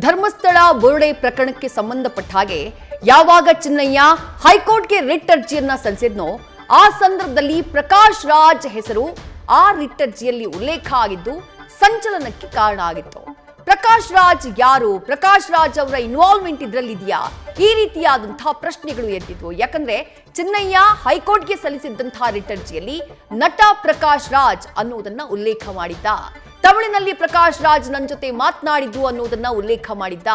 ಧರ್ಮಸ್ಥಳ ಬೋರ್ಡೆ ಪ್ರಕರಣಕ್ಕೆ ಸಂಬಂಧಪಟ್ಟ ಹಾಗೆ ಯಾವಾಗ ಚಿನ್ನಯ್ಯ ಹೈಕೋರ್ಟ್ಗೆ ರಿಟ್ ಅರ್ಜಿಯನ್ನ ಸಲ್ಲಿಸಿದ್ನೋ ಆ ಸಂದರ್ಭದಲ್ಲಿ ಪ್ರಕಾಶ್ ರಾಜ್ ಹೆಸರು ಆ ರಿಟ್ ಅರ್ಜಿಯಲ್ಲಿ ಉಲ್ಲೇಖ ಆಗಿದ್ದು ಸಂಚಲನಕ್ಕೆ ಕಾರಣ ಆಗಿತ್ತು. ಪ್ರಕಾಶ್ ರಾಜ್ ಯಾರು? ಪ್ರಕಾಶ್ ರಾಜ್ ಅವರ ಇನ್ವಾಲ್ವ್ಮೆಂಟ್ ಇದರಲ್ಲಿದೆಯಾ? ಈ ರೀತಿಯಾದಂತಹ ಪ್ರಶ್ನೆಗಳು ಎದ್ದಿದ್ವು. ಯಾಕಂದ್ರೆ ಚಿನ್ನಯ್ಯ ಹೈಕೋರ್ಟ್ಗೆ ಸಲ್ಲಿಸಿದ್ದಂತಹ ರಿಟ್ ಅರ್ಜಿಯಲ್ಲಿ ನಟ ಪ್ರಕಾಶ್ ರಾಜ್ ಅನ್ನುವುದನ್ನ ಉಲ್ಲೇಖ ಮಾಡಿದ್ದ. ತಮಿಳಿನಲ್ಲಿ ಪ್ರಕಾಶ್ ರಾಜ್ ನನ್ನ ಜೊತೆ ಮಾತನಾಡಿದ್ದು ಅನ್ನುವುದನ್ನ ಉಲ್ಲೇಖ ಮಾಡಿದ್ದ.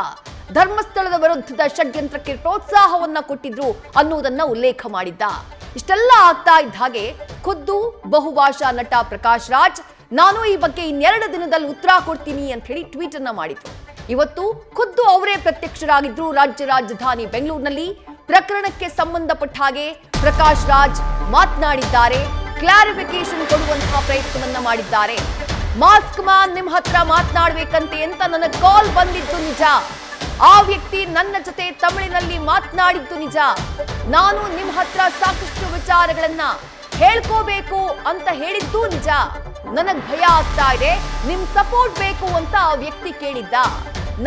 ಧರ್ಮಸ್ಥಳದ ವಿರುದ್ಧದ ಷಡ್ಯಂತ್ರಕ್ಕೆ ಪ್ರೋತ್ಸಾಹವನ್ನ ಕೊಟ್ಟಿದ್ರು ಅನ್ನುವುದನ್ನ ಉಲ್ಲೇಖ ಮಾಡಿದ್ದ. ಇಷ್ಟೆಲ್ಲ ಆಗ್ತಾ ಇದ್ದ ಹಾಗೆ ಖುದ್ದು ಬಹುಭಾಷಾ ನಟ ಪ್ರಕಾಶ್ ರಾಜ್ ನಾನು ಈ ಬಗ್ಗೆ ಇನ್ನೆರಡು ದಿನದಲ್ಲಿ ಉತ್ತರ ಕೊಡ್ತೀನಿ ಅಂತ ಹೇಳಿ ಟ್ವೀಟ್ ಅನ್ನ ಮಾಡಿದ್ರು. ಇವತ್ತು ಖುದ್ದು ಅವರೇ ಪ್ರತ್ಯಕ್ಷರಾಗಿದ್ರು ರಾಜ್ಯ ರಾಜಧಾನಿ ಬೆಂಗಳೂರಿನಲ್ಲಿ. ಪ್ರಕರಣಕ್ಕೆ ಸಂಬಂಧಪಟ್ಟ ಹಾಗೆ ಪ್ರಕಾಶ್ ರಾಜ್ ಮಾತನಾಡಿದ್ದಾರೆ, ಕ್ಲಾರಿಫಿಕೇಶನ್ ಕೊಡುವಂತಹ ಪ್ರಯತ್ನವನ್ನ ಮಾಡಿದ್ದಾರೆ. ಮಾಸ್ಕ್ ಮ್ಯಾನ್ ನಿಮ್ ಹತ್ರ ಮಾತನಾಡ್ಬೇಕಂತೆ ಅಂತ ನನಗೆ ಕಾಲ್ ಬಂದಿದ್ದು ನಿಜ. ಆ ವ್ಯಕ್ತಿ ನನ್ನ ಜೊತೆ ತಮಿಳಿನಲ್ಲಿ ಮಾತನಾಡಿದ್ದು ನಿಜ. ನಾನು ನಿಮ್ ಹತ್ರ ಸಾಕಷ್ಟು ವಿಚಾರಗಳನ್ನ ಹೇಳ್ಕೋಬೇಕು ಅಂತ ಹೇಳಿದ್ದು ನಿಜ. ನನಗ್ ಭಯ ಆಗ್ತಾ ಇದೆ, ನಿಮ್ ಸಪೋರ್ಟ್ ಬೇಕು ಅಂತ ಆ ವ್ಯಕ್ತಿ ಕೇಳಿದ್ದ.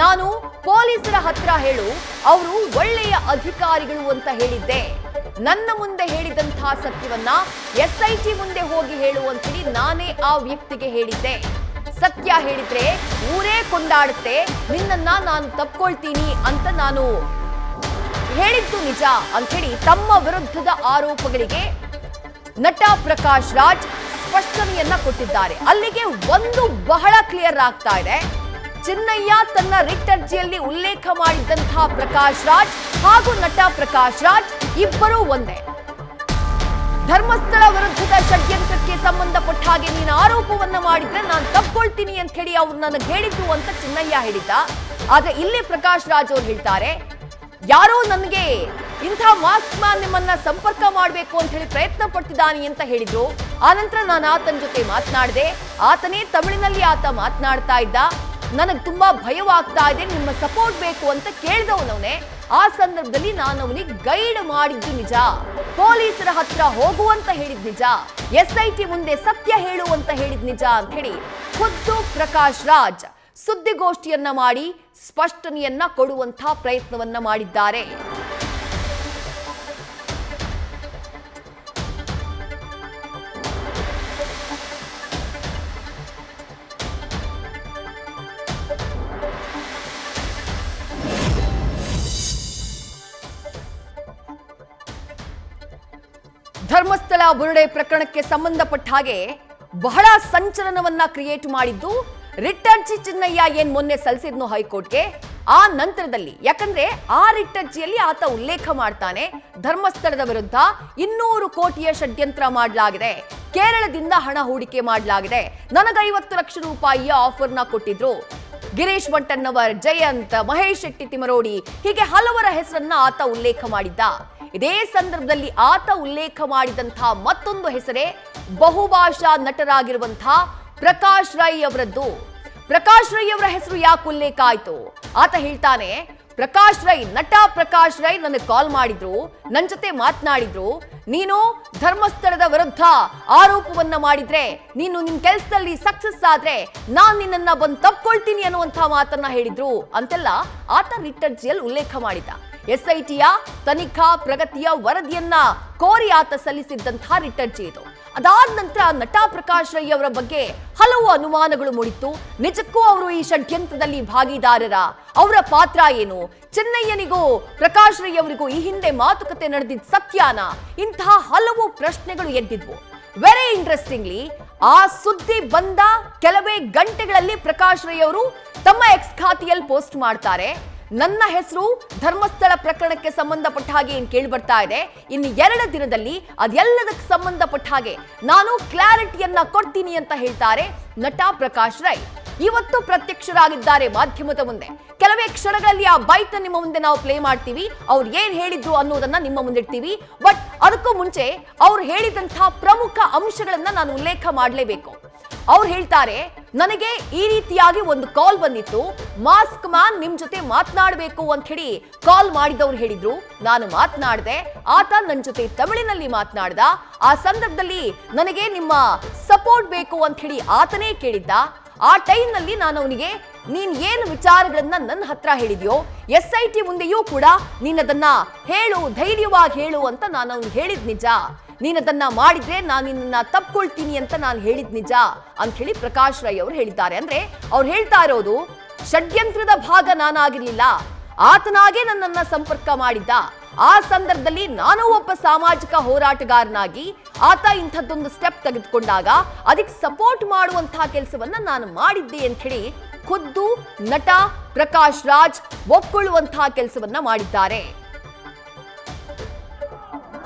ನಾನು ಪೊಲೀಸರ ಹತ್ರ ಹೇಳು, ಅವರು ಒಳ್ಳೆಯ ಅಧಿಕಾರಿಗಳು ಅಂತ ಹೇಳಿದ್ದೆ. ನನ್ನ ಮುಂದೆ ಹೇಳಿದಂತಹ ಸತ್ಯವನ್ನ SIT ಮುಂದೆ ಹೋಗಿ ಹೇಳು ಅಂತೇಳಿ ನಾನೇ ಆ ವ್ಯಕ್ತಿಗೆ ಹೇಳಿದ್ದೆ. ಸತ್ಯ ಹೇಳಿದ್ರೆ ಊರೇ ಕೊಂಡಾಡುತ್ತೆ, ನಿನ್ನನ್ನ ನಾನು ತಪ್ಕೊಳ್ತೀನಿ ಅಂತ ನಾನು ಹೇಳಿದ್ದು ನಿಜ ಅಂಥೇಳಿ ತಮ್ಮ ವಿರುದ್ಧದ ಆರೋಪಗಳಿಗೆ ನಟ ಪ್ರಕಾಶ್ ರಾಜ್ ಸ್ಪಷ್ಟನೆಯನ್ನ ಕೊಟ್ಟಿದ್ದಾರೆ. ಅಲ್ಲಿಗೆ ಒಂದು ಬಹಳ ಕ್ಲಿಯರ್ ಆಗ್ತಾ ಇದೆ, ಚಿನ್ನಯ್ಯ ತನ್ನ ರಿಟ್ ಅರ್ಜಿಯಲ್ಲಿ ಉಲ್ಲೇಖ ಮಾಡಿದಂತಹ ಪ್ರಕಾಶ್ ರಾಜ್ ಹಾಗೂ ನಟ ಪ್ರಕಾಶ್ ರಾಜ್ ಇಬ್ಬರೂ ಒಂದೇ. ಧರ್ಮಸ್ಥಳ ವಿರುದ್ಧದ ಷಡ್ಯಂತ್ರಕ್ಕೆ ಸಂಬಂಧಪಟ್ಟ ಹಾಗೆ ನೀನು ಆರೋಪವನ್ನ ಮಾಡಿದ್ರೆ ನಾನು ತಪ್ಕೊಳ್ತೀನಿ ಅಂತ ಹೇಳಿ ಅವ್ರು ನನಗೆ ಹೇಳಿದ್ದು ಅಂತ ಚಿನ್ನಯ್ಯ ಹೇಳಿದ್ದ. ಆದ್ರೆ ಇಲ್ಲಿ ಪ್ರಕಾಶ್ ರಾಜ್ ಅವ್ರು ಹೇಳ್ತಾರೆ, ಯಾರೋ ನನಗೆ ಇಂಥ ಮಾಸ್ಕ್ ಮ್ಯಾನ್ ನಿಮ್ಮನ್ನ ಸಂಪರ್ಕ ಮಾಡಬೇಕು ಅಂತ ಹೇಳಿ ಪ್ರಯತ್ನ ಪಡ್ತಿದ್ದಾನೆ ಅಂತ ಹೇಳಿದ್ರು. ಆನಂತರ ನಾನು ಆತನ ಜೊತೆ ಮಾತನಾಡಿದೆ. ಆತನೇ ತಮಿಳಿನಲ್ಲಿ ಆತ ಮಾತನಾಡ್ತಾ ಇದ್ದ. ನನಗೆ ತುಂಬಾ ಭಯವಾಗ್ತಾ ಇದೆ, ನಿಮ್ಮ ಸಪೋರ್ಟ್ ಬೇಕು ಅಂತ ಕೇಳಿದವನವನೇ. ಆ ಸಂದರ್ಭದಲ್ಲಿ ನಾನು ಅವನಿಗೆ ಗೈಡ್ ಮಾಡಿದ್ದು ನಿಜ, ಪೊಲೀಸರ ಹತ್ರ ಹೋಗುವಂತ ಹೇಳಿದ್ ನಿಜ, SIT ಮುಂದೆ ಸತ್ಯ ಹೇಳುವಂತ ಹೇಳಿದ್ ನಿಜ ಅಂತ ಹೇಳಿ ಖುದ್ದು ಪ್ರಕಾಶ್ ರಾಜ್ ಸುದ್ದಿಗೋಷ್ಠಿಯನ್ನ ಮಾಡಿ ಸ್ಪಷ್ಟನೆಯನ್ನ ಕೊಡುವಂತಹ ಪ್ರಯತ್ನವನ್ನ ಮಾಡಿದ್ದಾರೆ. ಧರ್ಮಸ್ಥಳ ಬುರುಡೆ ಪ್ರಕರಣಕ್ಕೆ ಸಂಬಂಧಪಟ್ಟ ಹಾಗೆ ಬಹಳ ಸಂಚಲನವನ್ನ ಕ್ರಿಯೇಟ್ ಮಾಡಿದ್ದು ರಿಟ್ ಅರ್ಜಿ ಚಿನ್ನಯ್ಯ ಏನ್ ಮೊನ್ನೆ ಸಲ್ಲಿಸಿದ್ನು ಹೈಕೋರ್ಟ್ಗೆ. ಆ ನಂತರದಲ್ಲಿ, ಯಾಕಂದ್ರೆ ಆ ರಿಟ್ ಅರ್ಜಿಯಲ್ಲಿ ಆತ ಉಲ್ಲೇಖ ಮಾಡ್ತಾನೆ, ಧರ್ಮಸ್ಥಳದ ವಿರುದ್ಧ 200 ಕೋಟಿಯ ಷಡ್ಯಂತ್ರ ಮಾಡಲಾಗಿದೆ, ಕೇರಳದಿಂದ ಹಣ ಹೂಡಿಕೆ ಮಾಡಲಾಗಿದೆ, ನನಗೆ 50 ಲಕ್ಷ ರೂಪಾಯಿಯ ಆಫರ್ನ ಕೊಟ್ಟಿದ್ರು. ಗಿರೀಶ್ ಮಟ್ಟಣ್ಣವರ್, ಜಯಂತ್, ಮಹೇಶ್ ಶೆಟ್ಟಿ ತಿಮರೋಡಿ, ಹೀಗೆ ಹಲವರ ಹೆಸರನ್ನ ಆತ ಉಲ್ಲೇಖ ಮಾಡಿದ್ದ. ಇದೇ ಸಂದರ್ಭದಲ್ಲಿ ಆತ ಉಲ್ಲೇಖ ಮಾಡಿದಂತಹ ಮತ್ತೊಂದು ಹೆಸರೇ ಬಹುಭಾಷಾ ನಟರಾಗಿರುವಂತಹ ಪ್ರಕಾಶ್ ರೈ ಅವರದ್ದು. ಪ್ರಕಾಶ್ ರೈ ಅವರ ಹೆಸರು ಯಾಕೆ ಉಲ್ಲೇಖ ಆಯ್ತು? ಆತ ಹೇಳ್ತಾನೆ, ಪ್ರಕಾಶ್ ರೈ, ನಟ ಪ್ರಕಾಶ್ ರೈ ನನಗೆ ಕಾಲ್ ಮಾಡಿದ್ರು, ನನ್ನ ಜೊತೆ ಮಾತನಾಡಿದ್ರು. ನೀನು ಧರ್ಮಸ್ಥಳದ ವಿರುದ್ಧ ಆರೋಪವನ್ನ ಮಾಡಿದ್ರೆ, ನೀನು ನಿನ್ ಕೆಲಸದಲ್ಲಿ ಸಕ್ಸಸ್ ಆದ್ರೆ ನಾನ್ ನಿನ್ನನ್ನ ಬಂದು ತಪ್ಕೊಳ್ತೀನಿ ಅನ್ನುವಂತಹ ಮಾತನ್ನ ಹೇಳಿದ್ರು ಅಂತೆಲ್ಲ ಆತ ರಿಟ್ ಅರ್ಜಿಯಲ್ಲಿ ಉಲ್ಲೇಖ ಮಾಡಿದ್ದ. SITಯ ತನಿಖಾ ಪ್ರಗತಿಯ ವರದಿಯನ್ನ ಕೋರಿ ಆತ ಸಲ್ಲಿಸಿದ್ದಂತಹ ರಿಟ್ ಅರ್ಜಿ ಇದು. ಅದಾದ ನಂತರ ನಟ ಪ್ರಕಾಶ್ ರೈ ಅವರ ಬಗ್ಗೆ ಹಲವು ಅನುಮಾನಗಳು ಮೂಡಿತ್ತು. ನಿಜಕ್ಕೂ ಅವರು ಈ ಷಡ್ಯಂತ್ರದಲ್ಲಿ ಭಾಗಿದಾರರ? ಅವರ ಪಾತ್ರ ಏನು? ಚಿನ್ನಯ್ಯನಿಗೂ ಪ್ರಕಾಶ್ ರೈ ಅವರಿಗೂ ಈ ಹಿಂದೆ ಮಾತುಕತೆ ನಡೆದಿದ್ದ ಸತ್ಯಾನ? ಇಂತಹ ಹಲವು ಪ್ರಶ್ನೆಗಳು ಎದ್ದಿದ್ವು. ವೆರಿ ಇಂಟ್ರೆಸ್ಟಿಂಗ್ಲಿ, ಆ ಸುದ್ದಿ ಬಂದ ಕೆಲವೇ ಗಂಟೆಗಳಲ್ಲಿ ಪ್ರಕಾಶ್ ರೈ ಅವರು ತಮ್ಮ ಎಕ್ಸ್ ಖಾತೆಯಲ್ಲಿ ಪೋಸ್ಟ್ ಮಾಡ್ತಾರೆ, ನನ್ನ ಹೆಸರು ಧರ್ಮಸ್ಥಳ ಪ್ರಕರಣಕ್ಕೆ ಸಂಬಂಧಪಟ್ಟ ಹಾಗೆ ಏನ್ ಕೇಳಿ ಬರ್ತಾ ಇದೆ, ಇನ್ನು 2 ದಿನದಲ್ಲಿ ಅದೆಲ್ಲದಕ್ಕೆ ಸಂಬಂಧಪಟ್ಟ ಹಾಗೆ ನಾನು ಕ್ಲಾರಿಟಿಯನ್ನ ಕೊಡ್ತೀನಿ ಅಂತ ಹೇಳ್ತಾರೆ ನಟ ಪ್ರಕಾಶ್ ರೈ. ಇವತ್ತು ಪ್ರತ್ಯಕ್ಷರಾಗಿದ್ದಾರೆ ಮಾಧ್ಯಮದ ಮುಂದೆ. ಕೆಲವೇ ಕ್ಷಣಗಳಲ್ಲಿ ಆ ಬೈಟ್ ನಿಮ್ಮ ಮುಂದೆ ನಾವು ಪ್ಲೇ ಮಾಡ್ತೀವಿ, ಅವ್ರು ಏನ್ ಹೇಳಿದ್ರು ಅನ್ನೋದನ್ನ ನಿಮ್ಮ ಮುಂದಿಡ್ತೀವಿ. ಬಟ್ ಅದಕ್ಕೂ ಮುಂಚೆ ಅವ್ರು ಹೇಳಿದಂತಹ ಪ್ರಮುಖ ಅಂಶಗಳನ್ನ ನಾನು ಉಲ್ಲೇಖ ಮಾಡಲೇಬೇಕು. ಅವ್ರು ಹೇಳ್ತಾರೆ, ನನಗೆ ಈ ರೀತಿಯಾಗಿ ಒಂದು ಕಾಲ್ ಬಂದಿತ್ತು, ಮಾಸ್ಕ್ ಮ್ಯಾನ್ ನಿಮ್ ಜೊತೆ ಮಾತನಾಡಬೇಕು ಅಂತ ಹೇಳಿ ಕಾಲ್ ಮಾಡಿದವ್ರು ಹೇಳಿದ್ರು. ನಾನು ಮಾತನಾಡಿದೆ, ಆತ ನನ್ನ ಜೊತೆ ತಮಿಳಿನಲ್ಲಿ ಮಾತನಾಡ್ದ. ಆ ಸಂದರ್ಭದಲ್ಲಿ ನನಗೆ ನಿಮ್ಮ ಸಪೋರ್ಟ್ ಬೇಕು ಅಂತ ಹೇಳಿ ಆತನೇ ಕೇಳಿದ್ದ. ಆ ಟೈಮ್ನಲ್ಲಿ ನಾನು ಅವನಿಗೆ ನೀನ್ ಏನು ವಿಚಾರಗಳನ್ನ ನನ್ನ ಹತ್ರ ಹೇಳಿದ್ಯೋ SIT ಮುಂದೆಯೂ ಕೂಡ ನೀನದನ್ನ ಹೇಳು, ಧೈರ್ಯವಾಗಿ ಹೇಳು ಅಂತ ನಾನು ಅವ್ನಿಗೆ ಹೇಳಿದ್ ನಿಜ. ನೀನದನ್ನ ಮಾಡಿದ್ರೆ ನಾನು ನಿನ್ನ ತಪ್ಕೊಳ್ತೀನಿ ಅಂತ ನಾನು ಹೇಳಿದ್ ನಿಜ ಅಂತ ಹೇಳಿ ಪ್ರಕಾಶ್ ರೈ ಅವರು ಹೇಳಿದ್ದಾರೆ. ಅಂದ್ರೆ ಅವ್ರು ಹೇಳ್ತಾ ಇರೋದು ಷಡ್ಯಂತ್ರದ ಭಾಗ ನಾನಾಗಿರ್ಲಿಲ್ಲ, ಆತನಾಗೆ ನನ್ನನ್ನ ಸಂಪರ್ಕ ಮಾಡಿದ್ದ. ಆ ಸಂದರ್ಭದಲ್ಲಿ ನಾನು ಒಬ್ಬ ಸಾಮಾಜಿಕ ಹೋರಾಟಗಾರನಾಗಿ ಆತ ಇಂಥದ್ದೊಂದು ಸ್ಟೆಪ್ ತೆಗೆದುಕೊಂಡಾಗ ಅದಕ್ಕೆ ಸಪೋರ್ಟ್ ಮಾಡುವಂತಹ ಕೆಲಸವನ್ನ ನಾನು ಮಾಡಿದ್ದೆ ಅಂತ ಹೇಳಿ ಖುದ್ದು ನಟ ಪ್ರಕಾಶ್ ರಾಜ್ ಒಪ್ಕೊಳ್ಳುವಂತಹ ಕೆಲಸವನ್ನ ಮಾಡಿದ್ದಾರೆ.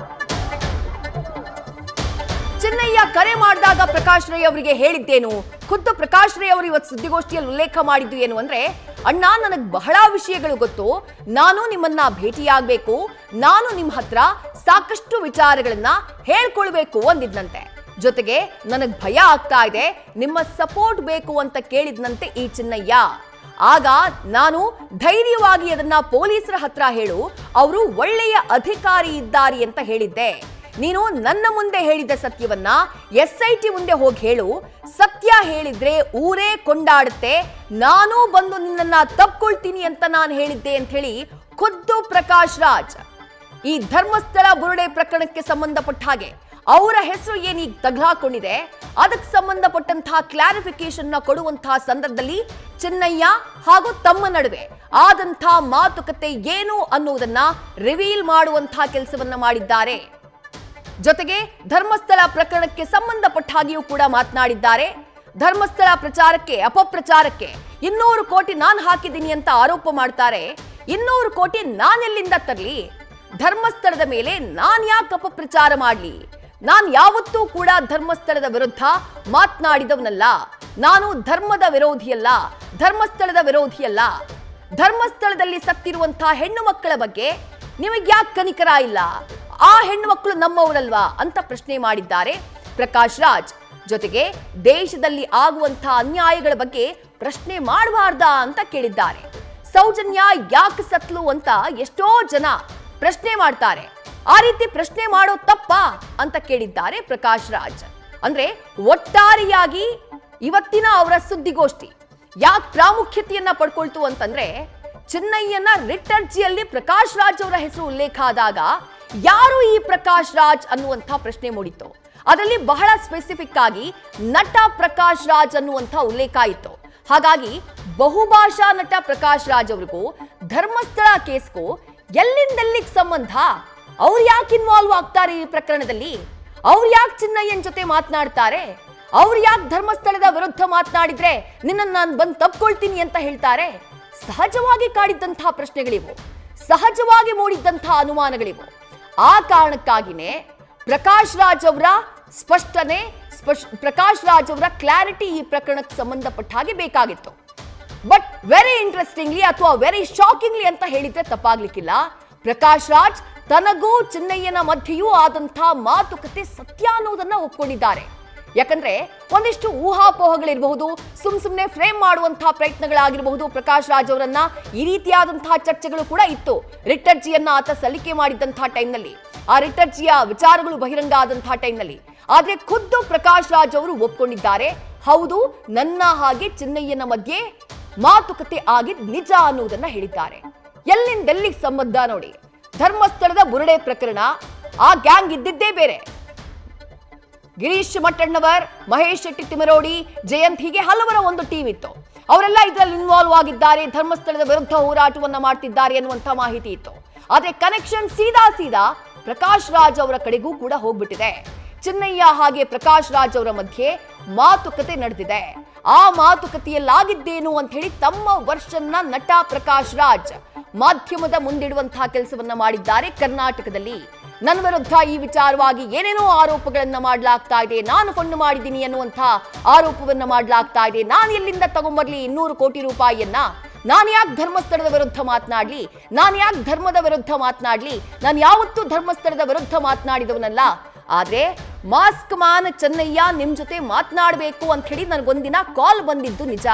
ಚಿನ್ನಯ್ಯ ಕರೆ ಮಾಡಿದಾಗ ಪ್ರಕಾಶ್ ರೈ ಅವರಿಗೆ ಹೇಳಿದ್ದೇನು? ಖುದ್ದು ಪ್ರಕಾಶ್ ರೈ ಅವರು ಇವತ್ತು ಸುದ್ದಿಗೋಷ್ಠಿಯಲ್ಲಿ ಉಲ್ಲೇಖ ಮಾಡಿದ್ದು ಏನು ಅಂದ್ರೆ, ಅಣ್ಣ ನನಗೆ ಬಹಳ ವಿಷಯಗಳು ಗೊತ್ತು, ನಾನು ನಿಮ್ಮನ್ನ ಭೇಟಿಯಾಗಬೇಕು, ನಾನು ನಿಮ್ಮ ಹತ್ರ ಸಾಕಷ್ಟು ವಿಚಾರಗಳನ್ನ ಹೇಳ್ಕೊಳ್ಬೇಕು ಅಂದಿದ್ನಂತೆ. ಜೊತೆಗೆ ನನಗ್ ಭಯ ಆಗ್ತಾ ಇದೆ, ನಿಮ್ಮ ಸಪೋರ್ಟ್ ಬೇಕು ಅಂತ ಕೇಳಿದ್ನಂತೆ ಈ ಚಿನ್ನಯ್ಯ. ಆಗ ನಾನು ಧೈರ್ಯವಾಗಿ ಅದನ್ನ ಪೊಲೀಸರ ಹತ್ರ ಹೇಳು, ಅವರು ಒಳ್ಳೆಯ ಅಧಿಕಾರಿ ಇದ್ದಾರೆ ಅಂತ ಹೇಳಿದ್ದೆ. ನೀನು ನನ್ನ ಮುಂದೆ ಹೇಳಿದ ಸತ್ಯವನ್ನ SIT ಮುಂದೆ ಹೋಗಿ ಹೇಳು, ಸತ್ಯ ಹೇಳಿದ್ರೆ ಊರೇ ಕೊಂಡಾಡುತ್ತೆ, ನಾನು ಬಂದು ನಿನ್ನನ್ನ ತಪ್ಕೊಳ್ತೀನಿ ಅಂತ ನಾನು ಹೇಳಿದ್ದೆ ಅಂತ ಹೇಳಿ ಖುದ್ದು ಪ್ರಕಾಶ್ ರಾಜ್ ಈ ಧರ್ಮಸ್ಥಳ ಬುರುಡೆ ಪ್ರಕರಣಕ್ಕೆ ಸಂಬಂಧಪಟ್ಟ ಹಾಗೆ ಅವರ ಹೆಸರು ಏನೀಗ ತಗಲಾಕೊಂಡಿದೆ ಅದಕ್ಕೆ ಸಂಬಂಧಪಟ್ಟಂತಹ ಕ್ಲಾರಿಫಿಕೇಶನ್ ಕೊಡುವಂತಹ ಸಂದರ್ಭದಲ್ಲಿ ಚಿನ್ನಯ್ಯ ಹಾಗೂ ತಮ್ಮ ನಡುವೆ ಆದಂತಹ ಮಾತುಕತೆ ಏನು ಅನ್ನುವುದನ್ನ ರಿವೀಲ್ ಮಾಡುವಂತಹ ಕೆಲಸವನ್ನ ಮಾಡಿದ್ದಾರೆ. ಜೊತೆಗೆ ಧರ್ಮಸ್ಥಳ ಪ್ರಕರಣಕ್ಕೆ ಸಂಬಂಧಪಟ್ಟ ಹಾಗೆಯೂ ಕೂಡ ಮಾತನಾಡಿದ್ದಾರೆ. ಧರ್ಮಸ್ಥಳ ಪ್ರಚಾರಕ್ಕೆ ಅಪಪ್ರಚಾರಕ್ಕೆ 200 ಕೋಟಿ ನಾನು ಹಾಕಿದ್ದೀನಿ ಅಂತ ಆರೋಪ ಮಾಡ್ತಾರೆ. 200 ಕೋಟಿ ನಾನೆಲ್ಲಿಂದ ತರಲಿ? ಧರ್ಮಸ್ಥಳದ ಮೇಲೆ ನಾನ್ ಯಾಕೆ ಅಪಪ್ರಚಾರ ಮಾಡ್ಲಿ? ನಾನು ಯಾವತ್ತೂ ಕೂಡ ಧರ್ಮಸ್ಥಳದ ವಿರುದ್ಧ ಮಾತನಾಡಿದವನಲ್ಲ. ನಾನು ಧರ್ಮದ ವಿರೋಧಿಯಲ್ಲ, ಧರ್ಮಸ್ಥಳದ ವಿರೋಧಿಯಲ್ಲ. ಧರ್ಮಸ್ಥಳದಲ್ಲಿ ಸತ್ತಿರುವಂತಹ ಹೆಣ್ಣು ಮಕ್ಕಳ ಬಗ್ಗೆ ನಿಮಗೆ ಯಾಕೆ ಕನಿಕರ ಇಲ್ಲ? ಆ ಹೆಣ್ಣು ಮಕ್ಕಳು ನಮ್ಮವರಲ್ವಾ ಅಂತ ಪ್ರಶ್ನೆ ಮಾಡಿದ್ದಾರೆ ಪ್ರಕಾಶ್ ರಾಜ್. ಜೊತೆಗೆ ದೇಶದಲ್ಲಿ ಆಗುವಂತಹ ಅನ್ಯಾಯಗಳ ಬಗ್ಗೆ ಪ್ರಶ್ನೆ ಮಾಡಬಾರ್ದಾ ಅಂತ ಕೇಳಿದ್ದಾರೆ. ಸೌಜನ್ಯ ಯಾಕೆ ಸತ್ಲು ಅಂತ ಎಷ್ಟೋ ಜನ ಪ್ರಶ್ನೆ ಮಾಡ್ತಾರೆ, ಆ ರೀತಿ ಪ್ರಶ್ನೆ ಮಾಡೋ ತಪ್ಪಾ ಅಂತ ಕೇಳಿದ್ದಾರೆ ಪ್ರಕಾಶ್ ರಾಜ್. ಅಂದ್ರೆ ಒಟ್ಟಾರೆಯಾಗಿ ಇವತ್ತಿನ ಅವರ ಸುದ್ದಿಗೋಷ್ಠಿ ಯಾಕೆ ಪ್ರಾಮುಖ್ಯತೆಯನ್ನ ಪಡ್ಕೊಳ್ತು ಅಂತಂದ್ರೆ, ಚಿನ್ನಯ್ಯನ ರಿಟ್ ಅರ್ಜಿಯಲ್ಲಿ ಪ್ರಕಾಶ್ ರಾಜ್ ಅವರ ಹೆಸರು ಉಲ್ಲೇಖ ಆದಾಗ ಯಾರು ಈ ಪ್ರಕಾಶ್ ರಾಜ್ ಅನ್ನುವಂಥ ಪ್ರಶ್ನೆ ಮೂಡಿತ್ತು. ಅದರಲ್ಲಿ ಬಹಳ ಸ್ಪೆಸಿಫಿಕ್ ಆಗಿ ನಟ ಪ್ರಕಾಶ್ ರಾಜ್ ಅನ್ನುವಂಥ ಉಲ್ಲೇಖ ಇತ್ತು. ಹಾಗಾಗಿ ಬಹುಭಾಷಾ ನಟ ಪ್ರಕಾಶ್ ರಾಜ್ ಅವರಿಗೂ ಧರ್ಮಸ್ಥಳ ಕೇಸ್ಗೂ ಎಲ್ಲಿಂದೆಲ್ಲಿಗೆ ಸಂಬಂಧ? ಅವ್ರು ಯಾಕೆ ಇನ್ವಾಲ್ವ್ ಆಗ್ತಾರೆ ಈ ಪ್ರಕರಣದಲ್ಲಿ? ಅವ್ರು ಯಾಕೆ ಚಿನ್ನಯ್ಯನ ಜೊತೆ ಮಾತನಾಡ್ತಾರೆ? ಅವ್ರು ಯಾಕೆ ಧರ್ಮಸ್ಥಳದ ವಿರುದ್ಧ ಮಾತನಾಡಿದ್ರೆ ನಿನ್ನನ್ನು ನಾನು ಬಂದು ತಪ್ಕೊಳ್ತೀನಿ ಅಂತ ಹೇಳ್ತಾರೆ? ಸಹಜವಾಗಿ ಕಾಡಿದ್ದಂತಹ ಪ್ರಶ್ನೆಗಳಿವು, ಸಹಜವಾಗಿ ಮೂಡಿದ್ದಂತಹ ಅನುಮಾನಗಳಿವು. ಆ ಕಾರಣಕ್ಕಾಗಿನೇ ಪ್ರಕಾಶ್ ರಾಜ್ ಅವರ ಸ್ಪಷ್ಟನೆ, ಪ್ರಕಾಶ್ ರಾಜ್ ಅವರ ಕ್ಲಾರಿಟಿ ಈ ಪ್ರಕರಣಕ್ಕೆ ಸಂಬಂಧಪಟ್ಟ ಹಾಗೆ ಬೇಕಾಗಿತ್ತು. ಬಟ್ ವೆರಿ ಇಂಟ್ರೆಸ್ಟಿಂಗ್ಲಿ ಅಥವಾ ವೆರಿ ಶಾಕಿಂಗ್ಲಿ ಅಂತ ಹೇಳಿದ್ರೆ ತಪ್ಪಾಗ್ಲಿಕ್ಕಿಲ್ಲ, ಪ್ರಕಾಶ್ ರಾಜ್ ತನಗೂ ಚಿನ್ನಯ್ಯನ ಮಧ್ಯೆಯೂ ಆದಂತಹ ಮಾತುಕತೆ ಸತ್ಯ ಅನ್ನೋದನ್ನ ಒಪ್ಕೊಂಡಿದ್ದಾರೆ. ಯಾಕಂದ್ರೆ ಒಂದಿಷ್ಟು ಊಹಾಪೋಹಗಳಿರಬಹುದು, ಸುಮ್ನೆ ಫ್ರೇಮ್ ಮಾಡುವಂತಹ ಪ್ರಯತ್ನಗಳಾಗಿರಬಹುದು. ಪ್ರಕಾಶ್ ರಾಜ್ ಅವರನ್ನ ಈ ರೀತಿಯಾದಂತಹ ಚರ್ಚೆಗಳು ಕೂಡ ಇತ್ತು ರಿಟ್ ಅರ್ಜಿಯನ್ನ ಆತ ಸಲ್ಲಿಕೆ ಮಾಡಿದಂತಹ ಟೈಮ್ನಲ್ಲಿ, ಆ ರಿಟ್ ಅರ್ಜಿಯ ವಿಚಾರಗಳು ಬಹಿರಂಗ ಆದಂತಹ ಟೈಮ್ನಲ್ಲಿ. ಆದ್ರೆ ಖುದ್ದು ಪ್ರಕಾಶ್ ರಾಜ್ ಅವರು ಒಪ್ಕೊಂಡಿದ್ದಾರೆ, ಹೌದು ನನ್ನ ಹಾಗೆ ಚಿನ್ನಯ್ಯನ ಮಧ್ಯೆ ಮಾತುಕತೆ ಆಗಿದ್ ನಿಜ ಅನ್ನುವುದನ್ನ ಹೇಳಿದ್ದಾರೆ. ಎಲ್ಲಿಂದೆಲ್ಲಿಗೆ ಸಂಬಂಧ ನೋಡಿ. ಧರ್ಮಸ್ಥಳದ ಬುರುಡೆ ಪ್ರಕರಣ, ಆ ಗ್ಯಾಂಗ್ ಇದ್ದಿದ್ದೇ ಬೇರೆ. ಗಿರೀಶ್ ಮಟ್ಟಣ್ಣವರ್, ಮಹೇಶ್ ಶೆಟ್ಟಿ ತಿಮರೋಡಿ, ಜಯಂತ್, ಹೀಗೆ ಹಲವರ ಒಂದು ಟೀಮ್ ಇತ್ತು. ಅವರೆಲ್ಲ ಇದರಲ್ಲಿ ಇನ್ವಾಲ್ವ್ ಆಗಿದ್ದಾರೆ, ಧರ್ಮಸ್ಥಳದ ವಿರುದ್ಧ ಹೋರಾಟವನ್ನ ಮಾಡ್ತಿದ್ದಾರೆ ಅನ್ನುವಂಥ ಮಾಹಿತಿ ಇತ್ತು. ಆದ್ರೆ ಕನೆಕ್ಷನ್ ಸೀದಾ ಪ್ರಕಾಶ್ ರಾಜ್ ಅವರ ಕಡೆಗೂ ಕೂಡ ಹೋಗ್ಬಿಟ್ಟಿದೆ. ಚಿನ್ನಯ್ಯ ಹಾಗೆ ಪ್ರಕಾಶ್ ರಾಜ್ ಅವರ ಮಧ್ಯೆ ಮಾತುಕತೆ ನಡೆದಿದೆ. ಆ ಮಾತುಕತೆಯಲ್ಲಾಗಿದ್ದೇನು ಅಂತ ಹೇಳಿ ತಮ್ಮ ವರ್ಷನ್ನ ನಟ ಪ್ರಕಾಶ್ ರಾಜ್ ಮಾಧ್ಯಮದ ಮುಂದಿಡುವಂತಹ ಕೆಲಸವನ್ನ ಮಾಡಿದ್ದಾರೆ. ಕರ್ನಾಟಕದಲ್ಲಿ ನನ್ನ ವಿರುದ್ಧ ಈ ವಿಚಾರವಾಗಿ ಏನೇನೋ ಆರೋಪಗಳನ್ನ ಮಾಡಲಾಗ್ತಾ ಇದೆ, ನಾನು ಫಂಡ್ ಮಾಡಿದ್ದೀನಿ ಅನ್ನುವಂಥ ಆರೋಪವನ್ನ ಮಾಡಲಾಗ್ತಾ ಇದೆ. ನಾನು ಎಲ್ಲಿಂದ ತಗೊಂಡ್ಬರ್ಲಿ 200 ಕೋಟಿ ರೂಪಾಯಿಯನ್ನ? ನಾನು ಯಾಕೆ ಧರ್ಮಸ್ಥಳದ ವಿರುದ್ಧ ಮಾತನಾಡ್ಲಿ? ನಾನು ಯಾಕೆ ಧರ್ಮದ ವಿರುದ್ಧ ಮಾತನಾಡ್ಲಿ? ನಾನು ಯಾವತ್ತೂ ಧರ್ಮಸ್ಥಳದ ವಿರುದ್ಧ ಮಾತನಾಡಿದವನಲ್ಲ. ಆದ್ರೆ ಮಾಸ್ಕ್ ಮ್ಯಾನ್ ಚೆನ್ನಯ್ಯ ನಿಮ್ ಜೊತೆ ಮಾತನಾಡಬೇಕು ಅಂತ ಹೇಳಿ ನನಗೊಂದಿನ ಕಾಲ್ ಬಂದಿದ್ದು ನಿಜ,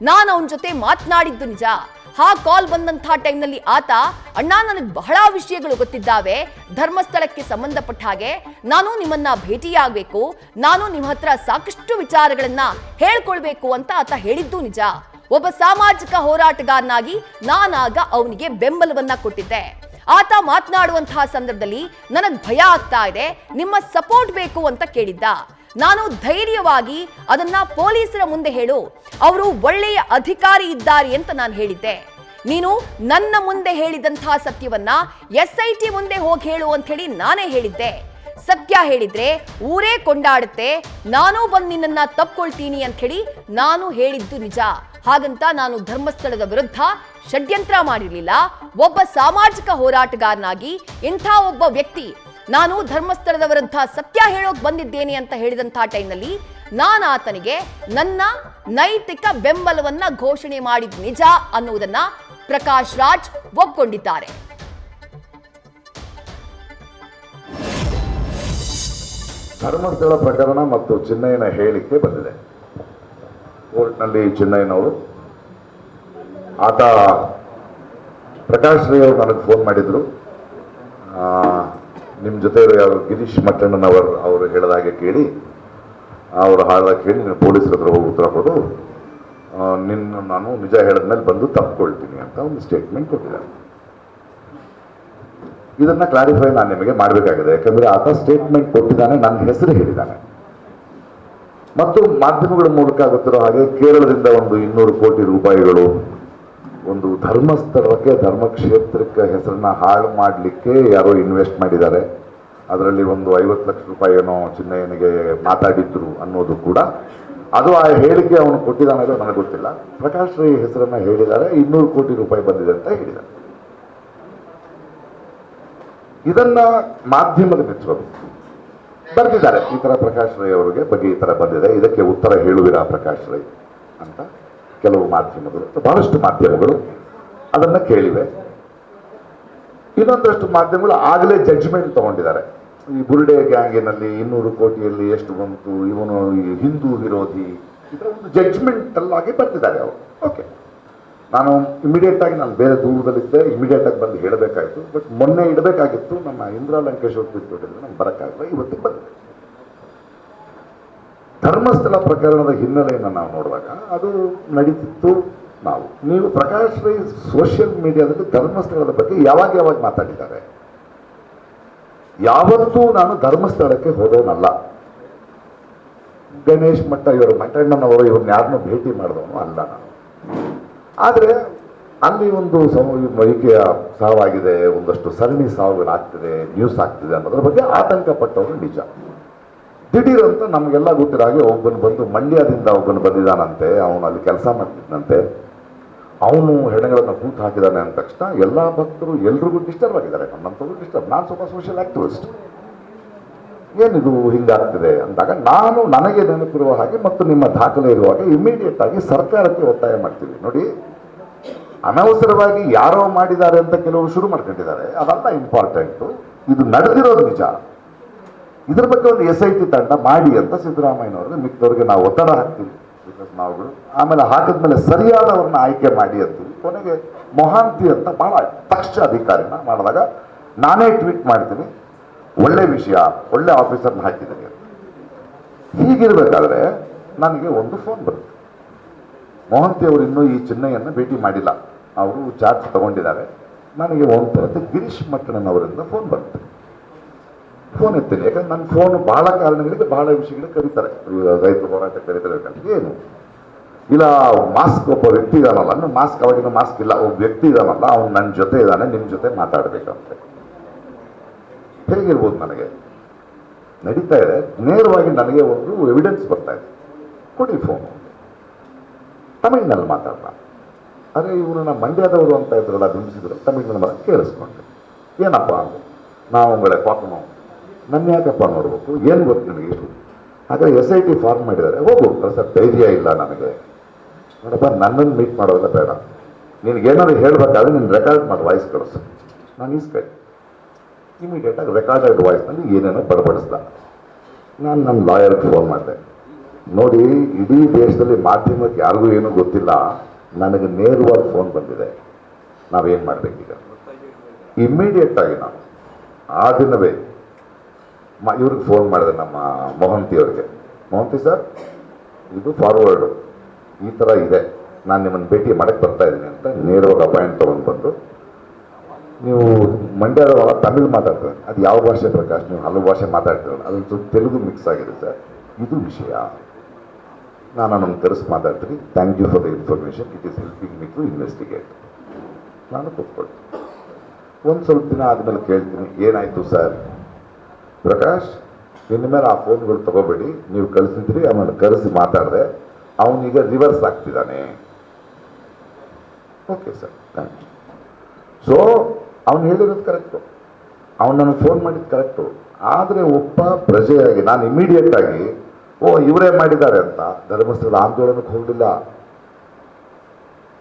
ನಾನು ಅವನ ಜೊತೆ ಮಾತನಾಡಿದ್ದು ನಿಜ. ಆ ಕಾಲ್ ಬಂದಂತಹ ಟೈಮ್ನಲ್ಲಿ ಆತ, ಅಣ್ಣ ನನಗೆ ಬಹಳ ವಿಷಯಗಳು ಗೊತ್ತಿದ್ದಾವೆ ಧರ್ಮಸ್ಥಳಕ್ಕೆ ಸಂಬಂಧಪಟ್ಟ ಹಾಗೆ, ನಾನು ನಿಮ್ಮನ್ನ ಭೇಟಿಯಾಗಬೇಕು, ನಾನು ನಿಮ್ಮ ಹತ್ರ ಸಾಕಷ್ಟು ವಿಚಾರಗಳನ್ನ ಹೇಳ್ಕೊಳ್ಬೇಕು ಅಂತ ಆತ ಹೇಳಿದ್ದು ನಿಜ. ಒಬ್ಬ ಸಾಮಾಜಿಕ ಹೋರಾಟಗಾರನಾಗಿ ನಾನಾಗ ಅವನಿಗೆ ಬೆಂಬಲವನ್ನ ಕೊಟ್ಟಿದ್ದೆ. ಆತ ಮಾತನಾಡುವಂತಹ ಸಂದರ್ಭದಲ್ಲಿ ನನಗೆ ಭಯ ಆಗ್ತಾ ಇದೆ, ನಿಮ್ಮ ಸಪೋರ್ಟ್ ಬೇಕು ಅಂತ ಕೇಳಿದ್ದ. ನಾನು ಧೈರ್ಯವಾಗಿ ಅದನ್ನ ಪೊಲೀಸರ ಮುಂದೆ ಹೇಳು, ಅವರು ಒಳ್ಳೆಯ ಅಧಿಕಾರಿ ಇದ್ದಾರೆ ಅಂತ ನಾನು ಹೇಳಿದ್ದೆ. ನೀನು ನನ್ನ ಮುಂದೆ ಹೇಳಿದಂತಹ ಸತ್ಯವನ್ನ SIT ಮುಂದೆ ಹೋಗಿ ಹೇಳು ಅಂತ ಹೇಳಿ ನಾನೇ ಹೇಳಿದ್ದೆ. ಸತ್ಯ ಹೇಳಿದ್ರೆ ಊರೇ ಕೊಂಡಾಡುತ್ತೆ, ನಾನು ಬಂದು ನಿನ್ನನ್ನ ತಪ್ಕೊಳ್ತೀನಿ ಅಂತ ಹೇಳಿ ನಾನು ಹೇಳಿದ್ದು ನಿಜ. ಹಾಗಂತ ನಾನು ಧರ್ಮಸ್ಥಳದ ವಿರುದ್ಧ ಷಡ್ಯಂತ್ರ ಮಾಡಿರಲಿಲ್ಲ. ಒಬ್ಬ ಸಾಮಾಜಿಕ ಹೋರಾಟಗಾರನಾಗಿ ಇಂಥ ಒಬ್ಬ ವ್ಯಕ್ತಿ ನಾನು ಧರ್ಮಸ್ಥಳದ ವಿರುದ್ಧ ಸತ್ಯ ಹೇಳೋಕ್ ಬಂದಿದ್ದೇನೆ ಅಂತ ಹೇಳಿದಂತಹ ಟೈಮ್ನಲ್ಲಿ ನಾನು ಆತನಿಗೆ ನನ್ನ ನೈತಿಕ ಬೆಂಬಲವನ್ನ ಘೋಷಣೆ ಮಾಡಿದ ನಿಜ ಅನ್ನುವುದನ್ನ ಪ್ರಕಾಶ್ ರಾಜ್ ಒಪ್ಕೊಂಡಿದ್ದಾರೆ. ಧರ್ಮಸ್ಥಳ ಪ್ರಕರಣ ಮತ್ತು ಚಿನ್ನಯ್ಯನ ಹೇಳಿಕೆ ಬಂದಿದೆ ಕೋರ್ಟ್ನಲ್ಲಿ. ಚಿನ್ನಯ್ಯನವರು ಆತ ಪ್ರಕಾಶ್ ರೈ ಅವರು ನನಗೆ ಫೋನ್ ಮಾಡಿದ್ರು, ನಿಮ್ಮ ಜೊತೆ ಯಾರು ಗಿರೀಶ್ ಮಟ್ಟಣ್ಣನವರು ಅವರು ಹೇಳಿದಾಗೆ ಕೇಳಿ, ಅವರು ಹಾಳಾಗಿ ಕೇಳಿ ನೀನು ಪೊಲೀಸರ ಹತ್ರ ಹೋಗಿ ಉತ್ತರ ಕೊಡು, ನಿನ್ನ ನಾನು ನಿಜ ಹೇಳಿದ್ಮೇಲೆ ಬಂದು ತಪ್ಪಿಕೊಳ್ತೀನಿ ಅಂತ ಒಂದು ಸ್ಟೇಟ್ಮೆಂಟ್ ಕೊಟ್ಟಿದ್ದಾರೆ. ಇದನ್ನ ಕ್ಲಾರಿಫೈ ನಾನು ನಿಮಗೆ ಮಾಡಬೇಕಾಗಿದೆ. ಯಾಕಂದ್ರೆ ಆತ ಸ್ಟೇಟ್ಮೆಂಟ್ ಕೊಟ್ಟಿದ್ದಾನೆ, ನನ್ನ ಹೆಸರು ಹೇಳಿದ್ದಾನೆ. ಮತ್ತು ಮಾಧ್ಯಮಗಳ ಮೂಲಕ ಗೊತ್ತಿರೋ ಹಾಗೆ ಕೇರಳದಿಂದ ಒಂದು 200 ಕೋಟಿ ರೂಪಾಯಿಗಳು ಒಂದು ಧರ್ಮಸ್ಥಳಕ್ಕೆ ಧರ್ಮಕ್ಷೇತ್ರಕ್ಕೆ ಹೆಸರನ್ನ ಹಾಳು ಮಾಡಲಿಕ್ಕೆ ಯಾರೋ ಇನ್ವೆಸ್ಟ್ ಮಾಡಿದ್ದಾರೆ. ಅದರಲ್ಲಿ ಒಂದು 50 ಲಕ್ಷ ರೂಪಾಯಿನೋ ಚಿನ್ನಯ್ಯನಿಗೆ ಮಾತಾಡಿದ್ರು ಅನ್ನೋದು ಕೂಡ, ಅದು ಆ ಹೇಳಿಕೆ ಅವನು ಕೊಟ್ಟಿದ್ದಾನೆ ನನಗೆ ಗೊತ್ತಿಲ್ಲ. ಪ್ರಕಾಶ್ ರೈ ಹೆಸರನ್ನ ಹೇಳಿದ್ದಾರೆ, 200 ಕೋಟಿ ರೂಪಾಯಿ ಬಂದಿದೆ ಅಂತ ಹೇಳಿದ್ದಾರೆ. ಇದನ್ನ ಮಾಧ್ಯಮದ ಮಿತ್ರರು ಬರೆದಿದ್ದಾರೆ, ಈ ತರ ಪ್ರಕಾಶ್ ರೈ ಅವರಿಗೆ ಬಗ್ಗೆ ಈ ತರ ಬಂದಿದೆ, ಇದಕ್ಕೆ ಉತ್ತರ ಹೇಳುವಿರಾ ಪ್ರಕಾಶ್ ರೈ ಅಂತ ಕೆಲವು ಮಾಧ್ಯಮಗಳು, ಬಹಳಷ್ಟು ಮಾಧ್ಯಮಗಳು ಅದನ್ನ ಕೇಳಿವೆ. ಇನ್ನೊಂದಷ್ಟು ಮಾಧ್ಯಮಗಳು ಆಗಲೇ ಜಡ್ಜ್ಮೆಂಟ್ ತಗೊಂಡಿದ್ದಾರೆ. ಈ ಬುರ್ಡೆ ಗ್ಯಾಂಗಿನಲ್ಲಿ 200 ಕೋಟಿಯಲ್ಲಿ ಎಷ್ಟು ಬಂತು, ಇವನು ಹಿಂದೂ ವಿರೋಧಿ, ಇದರ ಒಂದು ಜಡ್ಜ್ಮೆಂಟ್ ಅಲ್ಲಾಗಿ ಬರ್ತಿದ್ದಾರೆ ಅವರು. ಓಕೆ, ನಾನು ಇಮಿಡಿಯೇಟ್ ಆಗಿ ನಾನು ಬೇರೆ ದೂರದಲ್ಲಿದ್ದೆ, ಇಮಿಡಿಯೇಟ್ ಆಗಿ ಬಂದು ಹೇಳಬೇಕಾಯ್ತು. ಬಟ್ ಮೊನ್ನೆ ಇಡಬೇಕಾಗಿತ್ತು, ನಮ್ಮ ಇಂದ್ರಾ ಲಂಕೇಶ್ ಅವ್ರು ಬಿಟ್ಬಿಟ್ಟಿದ್ರೆ ನಮ್ಗೆ ಬರೋಕ್ಕಾಗಲ್ಲ, ಇವತ್ತಿಗೆ ಬಂದಿದೆ. ಧರ್ಮಸ್ಥಳ ಪ್ರಕರಣದ ಹಿನ್ನೆಲೆಯನ್ನು ನಾವು ನೋಡುವಾಗ ಅದು ನಡೀತಿತ್ತು. ನೀವು ಪ್ರಕಾಶ್ ರೈ ಸೋಷಿಯಲ್ ಮೀಡಿಯಾದಲ್ಲಿ ಧರ್ಮಸ್ಥಳದ ಬಗ್ಗೆ ಯಾವಾಗ ಮಾತಾಡಿದ್ದಾರೆ? ಯಾವತ್ತೂ ನಾನು ಧರ್ಮಸ್ಥಳಕ್ಕೆ ಹೋದವನಲ್ಲ. ಗಣೇಶ್ ಮಟ್ಟ ಇವರು ಮಟ್ಟಣ್ಣನವರು ಇವ್ರನ್ನ ಯಾರನ್ನೂ ಭೇಟಿ ಮಾಡಿದವನು ಅಲ್ಲ ನಾನು. ಆದರೆ ಅಲ್ಲಿ ಒಂದು ವೈದ್ಯಕೀಯ ಸಾವಾಗಿದೆ, ಒಂದಷ್ಟು ಸರಣಿ ಸಾವುಗಳಾಗ್ತಿದೆ, ನ್ಯೂಸ್ ಆಗ್ತಿದೆ ಅನ್ನೋದ್ರ ಬಗ್ಗೆ ಆತಂಕ ಪಟ್ಟವರು ನಿಜ. ದಿಢೀರ್ ಅಂತ ನಮಗೆಲ್ಲ ಗೊತ್ತಿರೋ ಹಾಗೆ ಒಬ್ಬನು ಬಂದು ಮಂಡ್ಯದಿಂದ ಒಬ್ಬನು ಬಂದಿದ್ದಾನಂತೆ, ಅವನು ಅಲ್ಲಿ ಕೆಲಸ ಮಾಡ್ತಿದ್ದಂತೆ, ಅವನು ಹೆಣಗಳನ್ನು ಕೂತು ಹಾಕಿದ್ದಾನೆ ಅಂದ ತಕ್ಷಣ ಎಲ್ಲ ಭಕ್ತರು ಎಲ್ರಿಗೂ ಡಿಸ್ಟರ್ಬ್ ಆಗಿದ್ದಾರೆ. ನನ್ನಂಥವ್ರು ಡಿಸ್ಟರ್ಬ್, ನಾನು ಸ್ವಲ್ಪ ಸೋಷಿಯಲ್ ಆಕ್ಟಿವಿಸ್ಟ್, ಏನಿದು ಹಿಂಗಾಗ್ತಿದೆ ಅಂದಾಗ ನಾನು ನನಗೆ ನೆನಪಿರುವ ಹಾಗೆ ಮತ್ತು ನಿಮ್ಮ ದಾಖಲೆ ಇರುವಾಗ ಇಮಿಡಿಯೇಟ್ ಆಗಿ ಸರ್ಕಾರಕ್ಕೆ ಒತ್ತಾಯ ಮಾಡ್ತೀವಿ. ನೋಡಿ, ಅನವಸರವಾಗಿ ಯಾರೋ ಮಾಡಿದ್ದಾರೆ ಅಂತ ಕೆಲವರು ಶುರು ಮಾಡ್ಕೊಂಡಿದ್ದಾರೆ, ಅದೆಲ್ಲ ಇಂಪಾರ್ಟೆಂಟು. ಇದು ನಡೆದಿರೋದು ನಿಜ. ಇದ್ರ ಬಗ್ಗೆ ಒಂದು SIT ತಂಡ ಮಾಡಿ ಅಂತ ಸಿದ್ದರಾಮಯ್ಯನವ್ರಿಗೆ ಮಿಕ್ಕದವ್ರಿಗೆ ನಾವು ಒತ್ತಡ ಹಾಕ್ತೀವಿ, ಬಿಕಾಸ್ ನಾವುಗಳು. ಆಮೇಲೆ ಹಾಕಿದ್ಮೇಲೆ ಸರಿಯಾದವ್ರನ್ನ ಆಯ್ಕೆ ಮಾಡಿ ಅಂತೀವಿ. ಕೊನೆಗೆ ಮೊಹಾಂತಿ ಅಂತ ಬಹಳ ದಕ್ಷ ಅಧಿಕಾರಿನ ಮಾಡಿದಾಗ ನಾನೇ ಟ್ವೀಟ್ ಮಾಡ್ತೀನಿ, ಒಳ್ಳೆ ವಿಷಯ, ಒಳ್ಳೆ ಆಫೀಸರ್ನ ಹಾಕಿದ್ದೀನಿ ಅಂತ. ಹೀಗಿರ್ಬೇಕಾದ್ರೆ ನನಗೆ ಒಂದು ಫೋನ್ ಬರುತ್ತೆ, ಮೊಹಂತಿ ಅವರು ಇನ್ನೂ ಈ ಚಿನ್ನಯ್ಯನ್ನ ಭೇಟಿ ಮಾಡಿಲ್ಲ, ಅವರು ಚಾರ್ಜ್ ತಗೊಂಡಿದ್ದಾರೆ. ನನಗೆ ಒಂದು ಬರುತ್ತೆ, ಗಿರೀಶ್ ಮಟ್ಟಣ್ಣನವರಿಂದ ಫೋನ್ ಬರುತ್ತೆ. ಫೋನ್ ಎತ್ತೀನಿ, ಯಾಕಂದ್ರೆ ನನ್ನ ಫೋನ್ ಬಹಳ ಕಾರಣಗಳಿಗೆ ಬಹಳ ವಿಷಯಗಳಿಗೆ ಕರೀತಾರೆ. ರೈತರ ಹೋರಾಟ ಕರೀತಾರೆ, ಏನು ಇಲ್ಲ ಮಾಸ್ಕ್ ಒಬ್ಬ ವ್ಯಕ್ತಿ ಇದಾನಲ್ಲ, ಮಾಸ್ಕ್ ಅವಾಗಿನ ಮಾಸ್ಕ್ ಇಲ್ಲ, ಒಬ್ಬ ವ್ಯಕ್ತಿ ಇದಾನಲ್ಲ, ಅವ್ನು ನನ್ನ ಜೊತೆ ಇದ್ದಾನೆ, ನಿಮ್ಮ ಜೊತೆ ಮಾತಾಡಬೇಕಂತೆ. ಹೇಗಿರ್ಬೋದು, ನನಗೆ ನಡೀತಾ ಇದೆ. ನೇರವಾಗಿ ನನಗೆ ಒಂದು ಎವಿಡೆನ್ಸ್ ಬರ್ತಾ ಇದೆ, ಕೊಡಿ ಫೋನು, ತಮಿಳ್ನಲ್ಲಿ ಮಾತಾಡೋಣ. ಅರೆ ಇವರು ನಮ್ಮ ಮಂಡ್ಯದವರು ಅಂತ ಇದ್ರಲ್ಲ, ಬಿಂಬಿಸಿದ್ರು, ತಮಿಳ್ನಲ್ಲಿ ಕೇಳಿಸ್ಕೊಂಡೆ. ಏನಪ್ಪ ಅಂದು, ನಾವು ಉಂಗಳೇ ಪಾಕನೋ, ನನ್ನ ಯಾಕಪ್ಪ ನೋಡ್ಬೇಕು, ಏನು ಗೊತ್ತು ನನಗೆ ಇಷ್ಟು. ಹಾಗೆ SIT ಫಾರ್ಮ್ ಮಾಡಿದ್ದಾರೆ, ಹೋಗು ಸರ್, ಧೈರ್ಯ ಇಲ್ಲ ನನಗೆ. ನೋಡಪ್ಪ, ನನ್ನನ್ನು ಮೀಟ್ ಮಾಡೋದಲ್ಲ ಬೇಡ, ನಿನಗೇನಾದ್ರು ಹೇಳ್ಬೇಕಾದ್ರೆ ನೀನು ರೆಕಾರ್ಡ್ ಮಾಡಿ ವಾಯ್ಸ್ ಕಳಿಸು, ನಾನು ಈಸ್ಕೈ. ಇಮಿಡಿಯೇಟಾಗಿ ರೆಕಾರ್ಡೆಡ್ ವಾಯ್ಸ್ನಲ್ಲಿ ಏನೇನೋ ಬಡಬಡಿಸ್ದ. ನಾನು ನನ್ನ ಲಾಯರ್ಗೆ ಫೋನ್ ಮಾಡಿದೆ, ನೋಡಿ ಇಡೀ ದೇಶದಲ್ಲಿ ಮಾಧ್ಯಮಕ್ಕೆ ಯಾರಿಗೂ ಏನೂ ಗೊತ್ತಿಲ್ಲ, ನನಗೆ ನೇರವಾಗಿ ಫೋನ್ ಬಂದಿದೆ, ನಾವೇನು ಮಾಡಬೇಕೀಗ? ಇಮ್ಮಿಡಿಯೇಟಾಗಿ ನಾನು ಆ ದಿನವೇ ಇವ್ರಿಗೆ ಫೋನ್ ಮಾಡಿದೆ, ನಮ್ಮ ಮೊಹಂತಿ ಅವರಿಗೆ. ಮೊಹಂತಿ ಸರ್, ಇದು ಫಾರ್ವರ್ಡು ಈ ಥರ ಇದೆ, ನಾನು ನಿಮ್ಮನ್ನು ಭೇಟಿ ಮಾಡಕ್ಕೆ ಬರ್ತಾ ಇದ್ದೀನಿ ಅಂತ ನೇರವಾಗಿ ಅಪಾಯಿಂಟ್ ತೊಗೊಂಡು ಬಂದು, ನೀವು ಮಂಡ್ಯದವರ ತಮಿಳು ಮಾತಾಡ್ತಾರೆ, ಅದು ಯಾವ ಭಾಷೆ ಪ್ರಕಾಶ್, ನೀವು ಹಲವು ಭಾಷೆ ಮಾತಾಡ್ತೀರಲ್ಲ, ಅದ್ರ ಜೊತೆ ತೆಲುಗು ಮಿಕ್ಸ್ ಆಗಿದೆ ಸರ್, ಇದು ವಿಷಯ, ನಾನು ನಮ್ಮನ್ನು ಕರೆಸಿ ಮಾತಾಡ್ತೀನಿ, thank you for the information, it is helping me to investigate. ನಾನು ಕೂತ್ಕೊಳ್ತೀನಿ. ಒಂದು ಸ್ವಲ್ಪ ದಿನ ಆದಮೇಲೆ ಕೇಳ್ತೀನಿ, ಏನಾಯಿತು ಸರ್ ಪ್ರಕಾಶ್, ಇನ್ನು ಮೇಲೆ ಆ ಫೋನ್ಗಳು ತಗೋಬೇಡಿ, ನೀವು ಕಳಿಸಿದ್ರಿ, ಆಮೇಲೆ ಕರೆಸಿ ಮಾತಾಡಿದೆ, ಅವನೀಗ ರಿವರ್ಸ್ ಆಗ್ತಿದ್ದಾನೆ. Okay sir, thank you. So ಅವನು ಹೇಳಿರೋದು ಕರೆಕ್ಟು, ಅವನು ನನಗೆ ಫೋನ್ ಮಾಡಿದ್ದು ಕರೆಕ್ಟು. ಆದರೆ ಒಬ್ಬ ಪ್ರಜೆಯಾಗಿ ನಾನು ಇಮಿಡಿಯೇಟ್ ಆಗಿ ಇವರೇ ಮಾಡಿದ್ದಾರೆ ಅಂತ ಧರ್ಮಸ್ಥಳದ ಆಂದೋಲನಕ್ಕೆ ಹೋಗಲಿಲ್ಲ,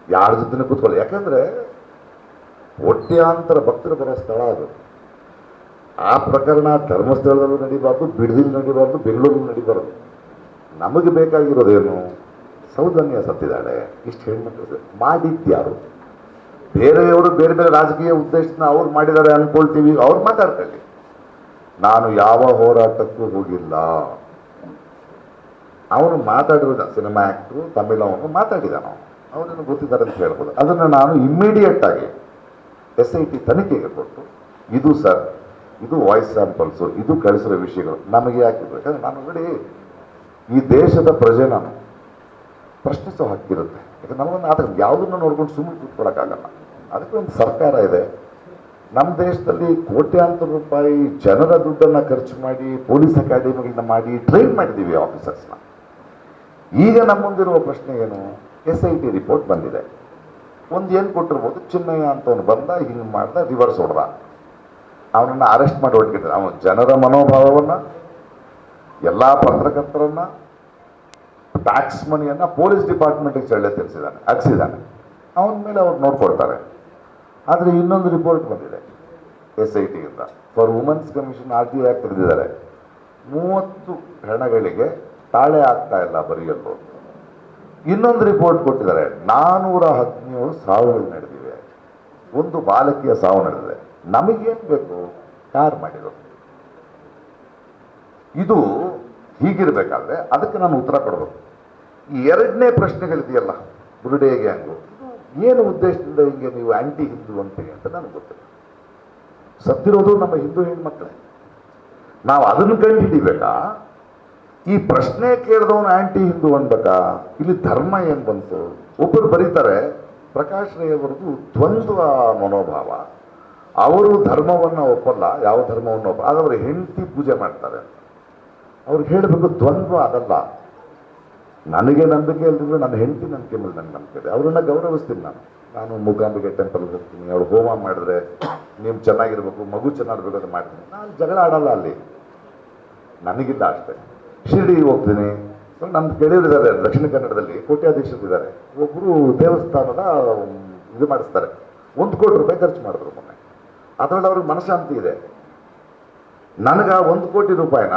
ಯಾರ ಜೊತೆ ಕೂತ್ಕೊಳ್ಳಿ. ಯಾಕಂದರೆ ಕೋಟ್ಯಾಂತರ ಭಕ್ತರು ಬರೋ ಸ್ಥಳ ಅದು. ಆ ಪ್ರಕರಣ ಧರ್ಮಸ್ಥಳದಲ್ಲೂ ನಡೀಬಾರ್ದು, ಬಿಡದಿಲ್ಲಿ ನಡೀಬಾರ್ದು, ಬೆಂಗಳೂರಲ್ಲಿ ನಡೀಬಾರ್ದು. ನಮಗೆ ಬೇಕಾಗಿರೋದೇನು, ಸೌಜನ್ಯ ಸತ್ತಿದ್ದಾಳೆ, ಇಷ್ಟು ಹೆಣ್ಮಕ್ಳು ಮಾಡಿದ್ಯಾರು? ಬೇರೆಯವರು ಬೇರೆ ಬೇರೆ ರಾಜಕೀಯ ಉದ್ದೇಶನ ಅವ್ರು ಮಾಡಿದ್ದಾರೆ ಅಂದ್ಕೊಳ್ತೀವಿ, ಅವ್ರು ಮಾತಾಡ್ಕೊಳ್ಳಿ. ನಾನು ಯಾವ ಹೋರಾಟಕ್ಕೂ ಹೋಗಿಲ್ಲ. ಅವನು ಮಾತಾಡಿರೋದ ಸಿನಿಮಾ ಆ್ಯಕ್ಟ್ರು, ತಮಿಳವನು ಮಾತಾಡಿದಾನು, ಅವನನ್ನು ಗೊತ್ತಿದ್ದಾರೆ ಅಂತ ಹೇಳ್ಬೋದು. ಅದನ್ನು ನಾನು ಇಮ್ಮಿಡಿಯೇಟ್ ಆಗಿ SIT ತನಿಖೆಗೆ ಕೊಟ್ಟು, ಇದು ಸರ್, ಇದು ವಾಯ್ಸ್ ಸ್ಯಾಂಪಲ್ಸು, ಇದು ಕಳಿಸಿರೋ ವಿಷಯಗಳು ನಮಗೆ ಯಾಕಿದ್ರು. ಯಾಕಂದರೆ ನಾನು ನೋಡಿ, ಈ ದೇಶದ ಪ್ರಜೆ, ನಾನು ಪ್ರಶ್ನಿಸೋ ಹಕ್ಕಿರುತ್ತೆ. ಯಾಕಂದ್ರೆ ನಮಗೊಂದು ಆತ ಯಾವುದನ್ನು ನೋಡ್ಕೊಂಡು ಸುಮ್ಮನೆ ಕೂತ್ಕೊಳ್ಳೋಕ್ಕಾಗಲ್ಲ. ಅದಕ್ಕೆ ಒಂದು ಸರ್ಕಾರ ಇದೆ. ನಮ್ಮ ದೇಶದಲ್ಲಿ ಕೋಟ್ಯಾಂತರ ರೂಪಾಯಿ ಜನರ ದುಡ್ಡನ್ನು ಖರ್ಚು ಮಾಡಿ ಪೊಲೀಸ್ ಅಕಾಡೆಮಿಗಳನ್ನ ಮಾಡಿ ಟ್ರೈನ್ ಮಾಡಿದ್ದೀವಿ ಆಫೀಸರ್ಸ್ನ. ಈಗ ನಮ್ಮ ಮುಂದಿರುವ ಪ್ರಶ್ನೆ ಏನು, SIT ರಿಪೋರ್ಟ್ ಬಂದಿದೆ. ಒಂದು ಏನು ಕೊಟ್ಟಿರ್ಬೋದು, ಚಿನ್ನಯ್ಯ ಅಂತವನು ಬಂದ, ಹಿಂಗೆ ಮಾಡ್ದ, ರಿವರ್ಸ್ ಹೊಡೆದ, ಅವನನ್ನು ಅರೆಸ್ಟ್ ಮಾಡಿ ಹೊರಟಿದ್ದಾರೆ. ಅವನು ಜನರ ಮನೋಭಾವವನ್ನು, ಎಲ್ಲ ಪತ್ರಕರ್ತರನ್ನು, ಟ್ಯಾಕ್ಸ್ ಮನಿಯನ್ನು ಪೊಲೀಸ್ ಡಿಪಾರ್ಟ್ಮೆಂಟಿಗೆ ಚಳ್ಳೆ ತಿಳಿಸಿದ್ದಾನೆ, ಹಾಕ್ಸಿದ್ದಾನೆ. ಅವನ ಮೇಲೆ ಅವ್ರು ನೋಡ್ಕೊಳ್ತಾರೆ. ಆದರೆ ಇನ್ನೊಂದು ರಿಪೋರ್ಟ್ ಬಂದಿದೆ SITಯಿಂದ, for women's commission RTI act ತೆಗೆದಿದ್ದಾರೆ. 30 ಹೆಣಗಳಿಗೆ ತಾಳೆ ಆಗ್ತಾ ಇಲ್ಲ ಬರೆಯಲು. ಇನ್ನೊಂದು ರಿಪೋರ್ಟ್ ಕೊಟ್ಟಿದ್ದಾರೆ, 417 ಸಾವುಗಳು ನಡೆದಿವೆ, ಒಂದು ಬಾಲಕಿಯ ಸಾವು ನಡೆದಿದೆ. ನಮಗೇನು ಬೇಕು, ಯಾರು ಮಾಡಿರೋದು? ಇದು ಹೀಗಿರಬೇಕಾದ್ರೆ ಅದಕ್ಕೆ ನಾನು ಉತ್ತರ ಕೊಡಬೇಕು. ಈ ಎರಡನೇ ಪ್ರಶ್ನೆಗಳಿದೆಯಲ್ಲ, ಬುರುಡೆ ಗ್ಯಾಂಗು, ಏನು ಉದ್ದೇಶದಿಂದ ಹಿಂಗೆ ನೀವು ಆ್ಯಂಟಿ ಹಿಂದೂ ಅಂತೀರಿ ಅಂತ ನನಗೆ ಗೊತ್ತಿಲ್ಲ. ಸತ್ತಿರೋದು ನಮ್ಮ ಹಿಂದೂ ಹೆಣ್ಮಕ್ಳೇ. ನಾವು ಅದನ್ನು ಕಂಡು ಹಿಡಿಬೇಕಾ? ಈ ಪ್ರಶ್ನೆ ಕೇಳಿದವನು ಆ್ಯಂಟಿ ಹಿಂದೂ ಅನ್ಬೇಕಾ? ಇಲ್ಲಿ ಧರ್ಮ ಏನು ಬಂತು? ಒಬ್ಬರು ಬರೀತಾರೆ, ಪ್ರಕಾಶ್ ರೈ ಅವರದು ದ್ವಂದ್ವ ಮನೋಭಾವ, ಅವರು ಧರ್ಮವನ್ನು ಒಪ್ಪಲ್ಲ, ಯಾವ ಧರ್ಮವನ್ನು ಒಪ್ಪಲ್ಲ, ಆದರೆ ಅವರು ಹೆಂಡತಿ ಪೂಜೆ ಮಾಡ್ತಾರೆ. ಅವ್ರಿಗೆ ಹೇಳಬೇಕು, ದ್ವಂದ್ವ ಅದಲ್ಲ. ನನಗೆ ನಂಬಿಕೆ ಇಲ್ಲದಿದ್ರು ನನ್ನ ಹೆಂಡತಿ ನಂಬಿಕೆ ಮೇಲೆ ನನಗೆ ನಂಬಿಕೆ ಇದೆ, ಅವರನ್ನು ಗೌರವಿಸ್ತೀನಿ. ನಾನು ಮೂಕಾಂಬಿಕೆ ಟೆಂಪಲ್ಗೆ ಹೋಗ್ತೀನಿ, ಅವ್ರು ಹೋಮ ಮಾಡಿದ್ರೆ ನೀವು ಚೆನ್ನಾಗಿರ್ಬೇಕು, ಮಗು ಚೆನ್ನಾಗಿರ್ಬೇಕು ಅಂತ ಮಾಡ್ತೀನಿ. ನಾನು ಜಗಳ ಆಡಲ್ಲ ಅಲ್ಲಿ, ನನಗಿಲ್ಲ ಅಷ್ಟೇ. ಶಿರ್ಡಿಗೆ ಹೋಗ್ತೀನಿ, ನಮ್ಮ ಗೆಳೆಯರಿದ್ದಾರೆ ದಕ್ಷಿಣ ಕನ್ನಡದಲ್ಲಿ, ಕೋಟ್ಯಾಧೀಶರಿದ್ದಾರೆ. ಒಬ್ಬರು ದೇವಸ್ಥಾನದ ಇದು ಮಾಡಿಸ್ತಾರೆ, 1 ಕೋಟಿ ರೂಪಾಯಿ ಖರ್ಚು ಮಾಡಿದ್ರು ಮೊನ್ನೆ. ಅದರಲ್ಲಿ ಅವ್ರಿಗೆ ಮನಃಶಾಂತಿ ಇದೆ. ನನಗೆ 1 ಕೋಟಿ ರೂಪಾಯಿನ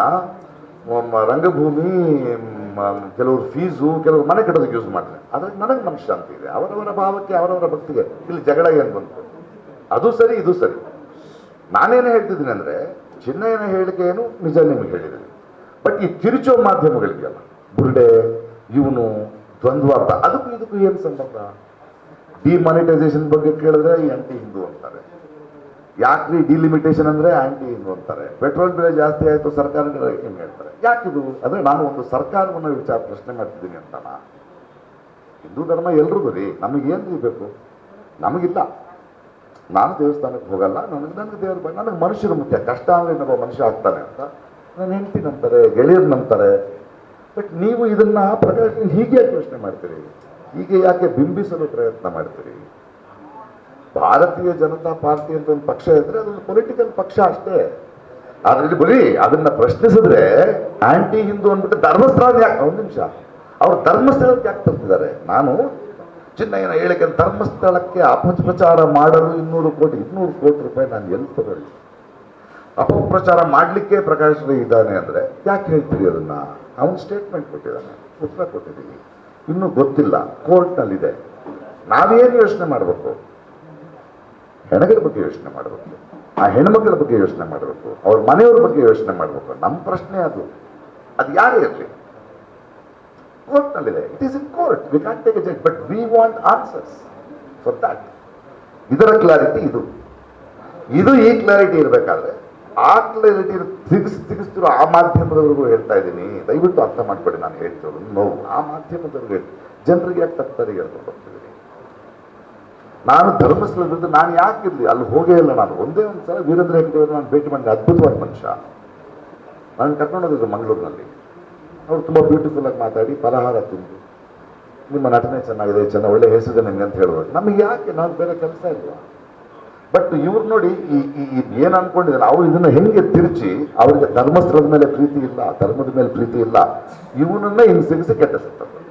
ರಂಗಭೂಮಿ, ಕೆಲವರು ಫೀಸು, ಕೆಲವರು ಮನೆ ಕಟ್ಟೋದಕ್ಕೆ ಯೂಸ್ ಮಾಡ್ತಾರೆ. ಅದ್ರಲ್ಲಿ ನನಗೆ ಮನಃಶಾಂತಿ ಇದೆ. ಅವರವರ ಭಾವಕ್ಕೆ, ಅವರವರ ಭಕ್ತಿಗೆ ಇಲ್ಲಿ ಜಗಳ ಏನು ಬಂತು? ಅದು ಸರಿ, ಇದು ಸರಿ. ನಾನೇನು ಹೇಳ್ತಿದ್ದೀನಿ ಅಂದರೆ, ಚಿನ್ನಯ್ಯನ ಹೇಳಿಕೆ ಏನು ನಿಜ ನಿಮಗೆ ಹೇಳಿದ್ದೀನಿ. ಬಟ್ ಈ ತಿರುಚೋ ಮಾಧ್ಯಮಗಳಿಗೆಲ್ಲ ಬುರುಡೆ, ಇವನು ದ್ವಂದ್ವಾರ್ಥ, ಅದಕ್ಕೂ ಇದಕ್ಕೂ ಏನು ಸಂಬಂಧ? ಡಿಮಾನಿಟೈಸೇಷನ್ ಬಗ್ಗೆ ಕೇಳಿದ್ರೆ ಆ್ಯಂಟಿ ಹಿಂದೂ ಅಂತಾರೆ, ಯಾಕ್ರಿ ಡಿಲಿಮಿಟೇಷನ್ ಅಂದರೆ ಆ್ಯಂಟಿ ಹಿಂದೂ ಅಂತಾರೆ. ಪೆಟ್ರೋಲ್ ಬೆಲೆ ಜಾಸ್ತಿ ಆಯಿತು, ಸರ್ಕಾರಗಳ ಏನು ಹೇಳ್ತಾರೆ, ಯಾಕಿದು? ಅಂದರೆ ನಾನು ಒಂದು ಸರ್ಕಾರವನ್ನು ವಿಚಾರ ಪ್ರಶ್ನೆ ಮಾಡ್ತಿದ್ದೀನಿ ಅಂತಾನ? ಹಿಂದೂ ಧರ್ಮ ಎಲ್ರಿಗೂ ರೀ, ನಮಗೇನು ಬೇಕು? ನಮಗಿಲ್ಲ. ನಾನು ದೇವಸ್ಥಾನಕ್ಕೆ ಹೋಗಲ್ಲ, ನನಗೆ ದೇವ್ರ ಬಗ್ಗೆ, ನನಗೆ ಮನುಷ್ಯರು ಮುಖ್ಯ. ಕಷ್ಟ ಅಂದರೆ ಇನ್ನೊಬ್ಬ ಮನುಷ್ಯ ಆಗ್ತಾನೆ ಅಂತ ನನ್ನ ಹೆಂಡತಿ ನಂಬ್ತಾರೆ, ಗೆಳೆಯರು ನಂಬ್ತಾರೆ. ಬಟ್ ನೀವು ಇದನ್ನು ಪ್ರಕಾಶ ಹೀಗೆ ಯಾಕೆ ಯೋಚನೆ ಮಾಡ್ತೀರಿ? ಹೀಗೆ ಯಾಕೆ ಬಿಂಬಿಸಲು ಪ್ರಯತ್ನ ಮಾಡ್ತೀರಿ? ಭಾರತೀಯ ಜನತಾ ಪಾರ್ಟಿ ಅಂತ ಒಂದು ಪಕ್ಷ ಇದ್ರೆ ಅದೊಂದು ಪೊಲಿಟಿಕಲ್ ಪಕ್ಷ ಅಷ್ಟೇ. ಅದರಲ್ಲಿ ಬರೀ ಅದನ್ನ ಪ್ರಶ್ನಿಸಿದ್ರೆ ಆಂಟಿ ಹಿಂದೂ ಅಂದ್ಬಿಟ್ಟು ಧರ್ಮಸ್ಥಳ ಯಾಕೆ, ಒಂದು ನಿಮಿಷ, ಅವ್ರು ಧರ್ಮಸ್ಥಳಕ್ಕೆ ಯಾಕೆ ತರ್ತಿದ್ದಾರೆ? ನಾನು ಚಿನ್ನಯ್ಯನ ಹೇಳಿಕೆ ಧರ್ಮಸ್ಥಳಕ್ಕೆ ಅಪಪ್ರಚಾರ ಮಾಡಲು 200 ಕೋಟಿ ರೂಪಾಯಿ ನಾನು ಎಲ್ಲಿ ತಗೊಳ್ಳಿ? ಅಪಪ್ರಚಾರ ಮಾಡಲಿಕ್ಕೆ ಪ್ರಕಾಶ್ ರೈ ಇದ್ದಾನೆ ಅಂದರೆ ಯಾಕೆ ಹೇಳ್ತೀರಿ ಅದನ್ನ? ಅವನು ಸ್ಟೇಟ್ಮೆಂಟ್ ಕೊಟ್ಟಿದ್ದಾನೆ, ಉತ್ತರ ಕೊಟ್ಟಿದ್ದೀವಿ, ಇನ್ನೂ ಗೊತ್ತಿಲ್ಲ, ಕೋರ್ಟ್ನಲ್ಲಿದೆ. ನಾವೇನು ಯೋಚನೆ ಮಾಡಬೇಕು? ಹೆಣಗಳ ಬಗ್ಗೆ ಯೋಚನೆ ಮಾಡಬೇಕು, ಆ ಹೆಣ್ಮಕ್ಳ ಬಗ್ಗೆ ಯೋಚನೆ ಮಾಡಬೇಕು, ಅವ್ರ ಮನೆಯವ್ರ ಬಗ್ಗೆ ಯೋಚನೆ ಮಾಡಬೇಕು. ನಮ್ಮ ಪ್ರಶ್ನೆ ಅದು ಯಾರೇ ಇರಲಿ, ಕೋರ್ಟ್ನಲ್ಲಿದೆ. It is in court, we can take a judge, but we want answers for that. ಇದರ ಕ್ಲಾರಿಟಿ ಇದು ಈ ಕ್ಲಾರಿಟಿ ಇರಬೇಕಾದ್ರೆ ಆ ಕ್ಲಾರಿಟಿ ತೆಗಿಸ್ತಿರೋ ಆ ಮಾಧ್ಯಮದವರೆಗೂ ಹೇಳ್ತಾ ಇದ್ದೀನಿ, ದಯವಿಟ್ಟು ಅರ್ಥ ಮಾಡ್ಬೇಡಿ ನಾನು ಹೇಳ್ತಿರೋದು ನೋವು. ಆ ಮಾಧ್ಯಮದವ್ರಿಗೆ ಜನರಿಗೆ ಯಾಕೆ ತಪ್ಪದಾರಿಗೆ ಹೇಳ್ಕೊಂಡು ಹೋಗ್ತಿದ್ದೀನಿ. ನಾನು ಧರ್ಮಸ್ಥಳದಿಂದ ನಾನು ಯಾಕಿರ್ಲಿ ಅಲ್ಲಿ ಹೋಗೇ ಇಲ್ಲ. ನಾನು ಒಂದೇ ಒಂದು ಸಲ ವೀರೇಂದ್ರ ಹೆಗ್ಗಡೆ ಅವರು ನಾನು ಭೇಟಿ ಮಾಡಿದ ಅದ್ಭುತವಾದ ಮನುಷ್ಯ. ನಾನು ಕರ್ಕೊಂಡೋಗಿದ್ದು ಮಂಗಳೂರಿನಲ್ಲಿ. ಅವರು ತುಂಬ ಬ್ಯೂಟಿಫುಲ್ ಆಗಿ ಮಾತಾಡಿ ಫಲಹಾರ ತಿಂದು ನಿಮ್ಮ ನಟನೆ ಚೆನ್ನಾಗಿದೆ, ಒಳ್ಳೆ ಹೆಸರಿದೆ ನಿಮ್ಗೆ ಅಂತ ಹೇಳಿದ್ರು. ನಮಗೆ ಯಾಕೆ, ನಾವು ಬೇರೆ ಕೆಲಸ ಇಲ್ವಾ? ಬಟ್ ಇವ್ರು ನೋಡಿ ಏನು ಅನ್ಕೊಂಡಿದ್ದಾರೆ, ಅವ್ರು ಇದನ್ನ ಹೆಂಗೆ ತಿರುಚಿ, ಅವರಿಗೆ ಧರ್ಮಸ್ಥಳದ ಮೇಲೆ ಪ್ರೀತಿ ಇಲ್ಲ, ಧರ್ಮದ ಮೇಲೆ ಪ್ರೀತಿ ಇಲ್ಲ, ಇವನನ್ನ ಹಿಂಗೆ ಸಿಗಿಸಿ ಕೆಟ್ಟ ಸಿಗ್ತದೆ.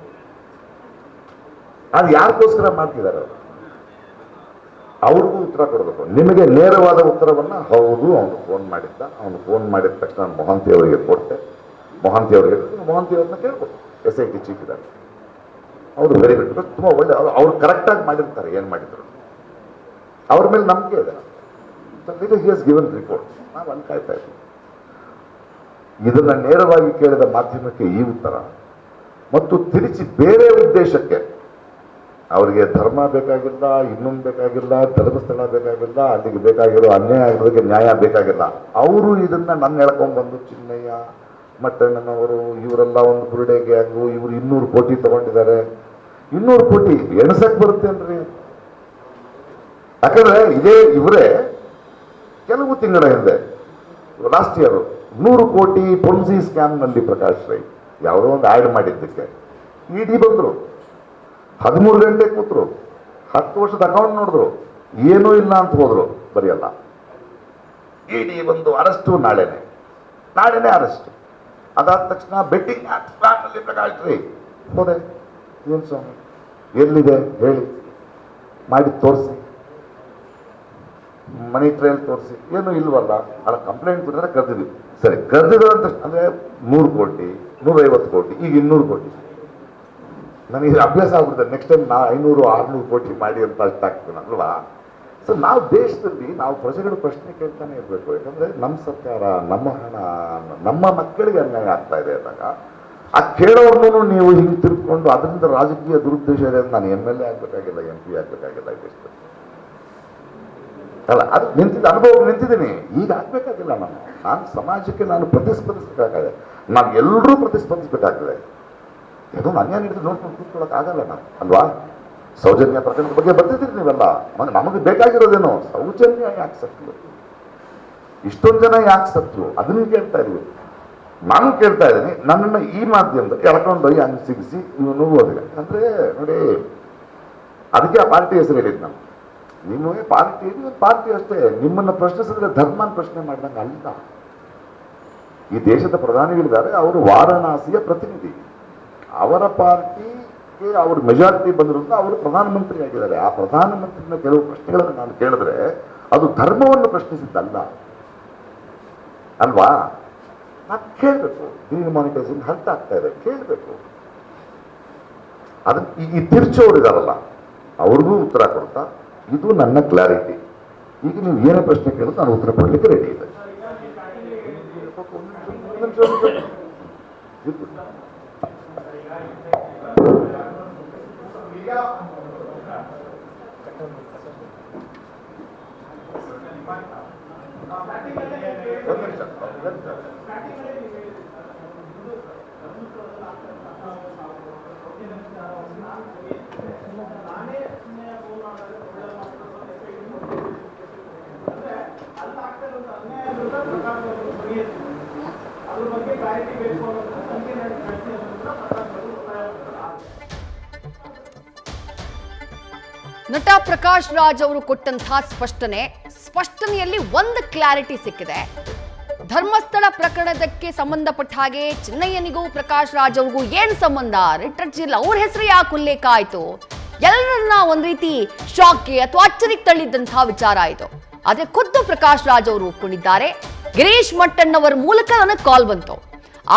ಅದು ಯಾರಿಗೋಸ್ಕರ ಮಾಡ್ತಿದ್ದಾರೆ ಅವರು? ಅವ್ರಿಗೂ ಉತ್ತರ ಕೊಡಬೇಕು. ನಿಮಗೆ ನೇರವಾದ ಉತ್ತರವನ್ನ ಹೌದು ಅವನು ಫೋನ್ ಮಾಡಿದ್ದ, ಅವನು ಫೋನ್ ಮಾಡಿದ ತಕ್ಷಣ ಮೊಹಾಂತಿ ಅವರಿಗೆ ಕೊಟ್ಟೆ. ಮೊಹಾಂತಿ ಅವ್ರನ್ನ ಕೇಳ್ಬೋದು, SIT ಚೀಫ್ ಇದ್ದಾರೆ ಅವರು. ವೆರಿ ಗುಡ್, ತುಂಬ ಒಳ್ಳೆ, ಅವ್ರು ಕರೆಕ್ಟಾಗಿ ಮಾಡಿರ್ತಾರೆ ಏನು ಮಾಡಿದ್ರು. ಅವ್ರ ಮೇಲೆ ನಂಬಿಕೆ ಇದೆ. ಹಿ ಹಸ್ ಗಿವನ್ ರಿಪೋರ್ಟ್. ನಾವು ಅಲ್ಲಿ ಕಾಯ್ತಾ ಇದ್ದೀವಿ. ಇದನ್ನ ನೇರವಾಗಿ ಕೇಳಿದ ಮಾಧ್ಯಮಕ್ಕೆ ಈ ಉತ್ತರ, ಮತ್ತು ತಿರುಚಿ ಬೇರೆ ಉದ್ದೇಶಕ್ಕೆ, ಅವರಿಗೆ ಧರ್ಮ ಬೇಕಾಗಿಲ್ಲ, ಇನ್ನೊಂದು ಬೇಕಾಗಿಲ್ಲ, ಧರ್ಮಸ್ಥಳ ಬೇಕಾಗಿಲ್ಲ, ಅಲ್ಲಿಗೆ ಬೇಕಾಗಿರೋ ಅನ್ಯಾಯ ಆಗಿರೋದಕ್ಕೆ ನ್ಯಾಯ ಬೇಕಾಗಿಲ್ಲ. ಅವರು ಇದನ್ನ ನನ್ನ ಎಳ್ಕೊಂಡ್ಬಂದು ಚಿನ್ನಯ್ಯ, ಮಟ್ಟಣ್ಣನವರು, ಇವರೆಲ್ಲ ಒಂದು ಬುರುಡೆ ಗ್ಯಾಂಗು, ಇವರು 200 ಕೋಟಿ ತಗೊಂಡಿದ್ದಾರೆ. 200 ಕೋಟಿ ಎಣಸಕ್ ಬರುತ್ತೇನ್ರಿ? ಯಾಕಂದ್ರೆ ಇವರೇ ಕೆಲವು ತಿಂಗಳ ಹಿಂದೆ ಲಾಸ್ಟ್ ಇಯರ್ 100 ಕೋಟಿ ಪೊನ್ಸಿ ಸ್ಕ್ಯಾಮ್ನಲ್ಲಿ ಪ್ರಕಾಶ್ ರೈ ಯಾವುದೋ ಒಂದು ಆ್ಯಡ್ ಮಾಡಿದ್ದಕ್ಕೆ ED ಬಂದರು, 13 ಗಂಟೆ ಕೂತರು, 10 ವರ್ಷದ ಅಕೌಂಟ್ ನೋಡಿದ್ರು, ಏನೂ ಇಲ್ಲ ಅಂತ ಹೋದ್ರು. ಬರೆಯಲ್ಲ, ED ಬಂದು ಅರೆಸ್ಟು ನಾಳೆನೆ ಅರೆಸ್ಟ್. ಅದಾದ ತಕ್ಷಣ ಬೆಟ್ಟಿಂಗ್ ಆ್ಯಪ್ನಲ್ಲಿ ಪ್ರಕಾಶ್ ರೈ ಹೋದೆ. ಏನು ಸ್ವಾಮಿ ಎಲ್ಲಿದೆ ಹೇಳಿ, ಮಾಡಿ ತೋರಿಸಿ, ಮನಿ ಟ್ರಯಲ್ ತೋರಿಸಿ. ಏನೂ ಇಲ್ವಲ್ಲ, ಅಲ್ಲ ಕಂಪ್ಲೇಂಟ್ ಕೊಟ್ಟರೆ ಕರೆದಿದ್ವಿ. ಸರಿ, ಕರೆದಿದ್ರು ಅಂತ ಅಂದರೆ 100 ಕೋಟಿ 150 ಕೋಟಿ, ಈಗ 200 ಕೋಟಿ. ನನಗೆ ಅಭ್ಯಾಸ ಆಗ್ಬಿಡ್ತದೆ. ನೆಕ್ಸ್ಟ್ ಟೈಮ್ 500-600 ಕೋಟಿ ಮಾಡಿ ಅಂತ ಅಷ್ಟಾಗ್ತದೆ ಅಲ್ವಾ? ಸೊ ನಾವು ದೇಶದಲ್ಲಿ ನಾವು ಪ್ರಜೆಗಳು ಪ್ರಶ್ನೆ ಕೇಳ್ತಾನೆ ಇರಬೇಕು. ಯಾಕಂದರೆ ನಮ್ಮ ಸರ್ಕಾರ, ನಮ್ಮ ಹಣ, ನಮ್ಮ ಮಕ್ಕಳಿಗೆ ಅನ್ಯಾಯ ಆಗ್ತಾ ಇದೆ ಅಂದಾಗ ಆ ಕೇಳೋರ್ನೂ ನೀವು ಹಿಂಗೆ ತಿಳ್ಕೊಂಡು ಅದರಿಂದ ರಾಜಕೀಯ ದುರುದ್ದೇಶ ಇದೆ ಅಂತ ನಾನು MLA ಆಗಬೇಕಾಗಿಲ್ಲ, MP ಆಗಬೇಕಾಗಿಲ್ಲ ಈ ದೇಶದಲ್ಲಿ ಅಲ್ಲ. ಅದು ಅನುಭವ ನಿಂತಿದ್ದೀನಿ. ಈಗ ಆಗ್ಬೇಕಾಗಿಲ್ಲ. ನಾನು ಸಮಾಜಕ್ಕೆ ಪ್ರತಿಸ್ಪಂದಿಸಬೇಕಾಗಿದೆ. ನಾವು ಎಲ್ಲರೂ ಪ್ರತಿಸ್ಪಂದಿಸಬೇಕಾಗ್ತದೆ. ಏನೋ ಅನ್ಯಾಯ ನಡೆದು ನೋಡ್ಕೊಂಡು ಕೂತ್ಕೊಳ್ಳೋಕ್ಕಾಗಲ್ಲ ನಾವು ಅಲ್ವಾ? ಸೌಜನ್ಯ ಪ್ರಕರಣದ ಬಗ್ಗೆ ಬರ್ತಿದ್ದೀರಿ ನೀವೆಲ್ಲ. ನಮಗೆ ಬೇಕಾಗಿರೋದೇನೋ ಸೌಜನ್ಯ ಯಾಕೆ ಸತ್ಲು, ಇಷ್ಟೊಂದು ಜನ ಯಾಕೆ ಸತ್ಲು, ಅದನ್ನು ಕೇಳ್ತಾ ಇದೀವಿ. ನಾನು ಕೇಳ್ತಾ ಇದ್ದೀನಿ, ನನ್ನನ್ನು ಈ ಮಾಧ್ಯಮದಲ್ಲಿ ಎಳ್ಕೊಂಡೋಗಿ ಹಂಗೆ ಸಿಗಿಸಿ ಇವನು ಓದಿದೆ ಅಂದರೆ ನೋಡಿ, ಅದಕ್ಕೆ ಆ ಪಾರ್ಟಿ ಹೆಸರು ಹೇಳಿದ್ದು ನಾನು. ನಿಮಗೆ ಪಾರ್ಟಿ ಅಷ್ಟೇ. ನಿಮ್ಮನ್ನು ಪ್ರಶ್ನಿಸಿದ್ರೆ ಧರ್ಮನ ಪ್ರಶ್ನೆ ಮಾಡಿದಂಗೆ ಅಲ್ಲ. ಈ ದೇಶದ ಪ್ರಧಾನಿಗಳಿದ್ದಾರೆ, ಅವರು ವಾರಣಾಸಿಯ ಪ್ರತಿನಿಧಿ. ಅವರ ಪಾರ್ಟಿಗೆ ಅವ್ರ ಮೆಜಾರಿಟಿ ಬಂದಿರೋದ್ರಿಂದ ಅವರು ಪ್ರಧಾನಮಂತ್ರಿ ಆಗಿದ್ದಾರೆ. ಆ ಪ್ರಧಾನಮಂತ್ರಿನ ಕೆಲವು ಪ್ರಶ್ನೆಗಳನ್ನು ನಾನು ಕೇಳಿದ್ರೆ ಅದು ಧರ್ಮವನ್ನು ಪ್ರಶ್ನಿಸಿದ್ದಲ್ಲ ಅಲ್ವಾ? ನಾನು ಕೇಳಬೇಕು. ಗ್ರೀನ್ ಮಾನಿಟೈಸೇಷನ್ ಹರ್ಟ್ ಆಗ್ತಾ ಇದೆ, ಕೇಳಬೇಕು. ಅದನ್ನ ಈ ತಿರ್ಚೋರಿದಾರಲ್ಲ ಅವ್ರಿಗೂ ಉತ್ತರ ಕೊಡ್ತಾ, ಇದು ನನ್ನ ಕ್ಲಾರಿಟಿ. ಈಗ ನೀವು ಏನೇ ಪ್ರಶ್ನೆ ಕೇಳಿದ್ರೆ ನಾನು ಉತ್ತರ ಕೊಡಲಿಕ್ಕೆ ರೆಡಿ ಇದೆ. ನಟ ಪ್ರಕಾಶ್ ರಾಜ್ ಅವರು ಕೊಟ್ಟಂತಹ ಸ್ಪಷ್ಟನೆಯಲ್ಲಿ ಒಂದು ಕ್ಲಾರಿಟಿ ಸಿಕ್ಕಿದೆ. ಧರ್ಮಸ್ಥಳ ಪ್ರಕರಣಕ್ಕೆ ಸಂಬಂಧಪಟ್ಟ ಹಾಗೆ ಚಿನ್ನಯ್ಯನಿಗೂ ಪ್ರಕಾಶ್ ರಾಜ್ ಅವ್ರಿಗೂ ಏನ್ ಸಂಬಂಧ, ರಿಟರ್ಜಿಯಲ್ಲಿ ಅವ್ರ ಹೆಸರು ಯಾಕೆ ಉಲ್ಲೇಖ ಆಯ್ತು, ಎಲ್ಲರನ್ನ ಒಂದ್ ರೀತಿ ಶಾಕ್ಗೆ ಅಥವಾ ಅಚ್ಚರಿಗೆ ತಳ್ಳಿದ್ದಂತಹ ವಿಚಾರ ಆಯ್ತು. ಆದ್ರೆ ಖುದ್ದು ಪ್ರಕಾಶ್ ರಾಜ್ ಅವರು ಒಪ್ಕೊಂಡಿದ್ದಾರೆ. ಗಿರೀಶ್ ಮಟ್ಟಣ್ಣವರ ಮೂಲಕ ನನಗೆ ಕಾಲ್ ಬಂತು.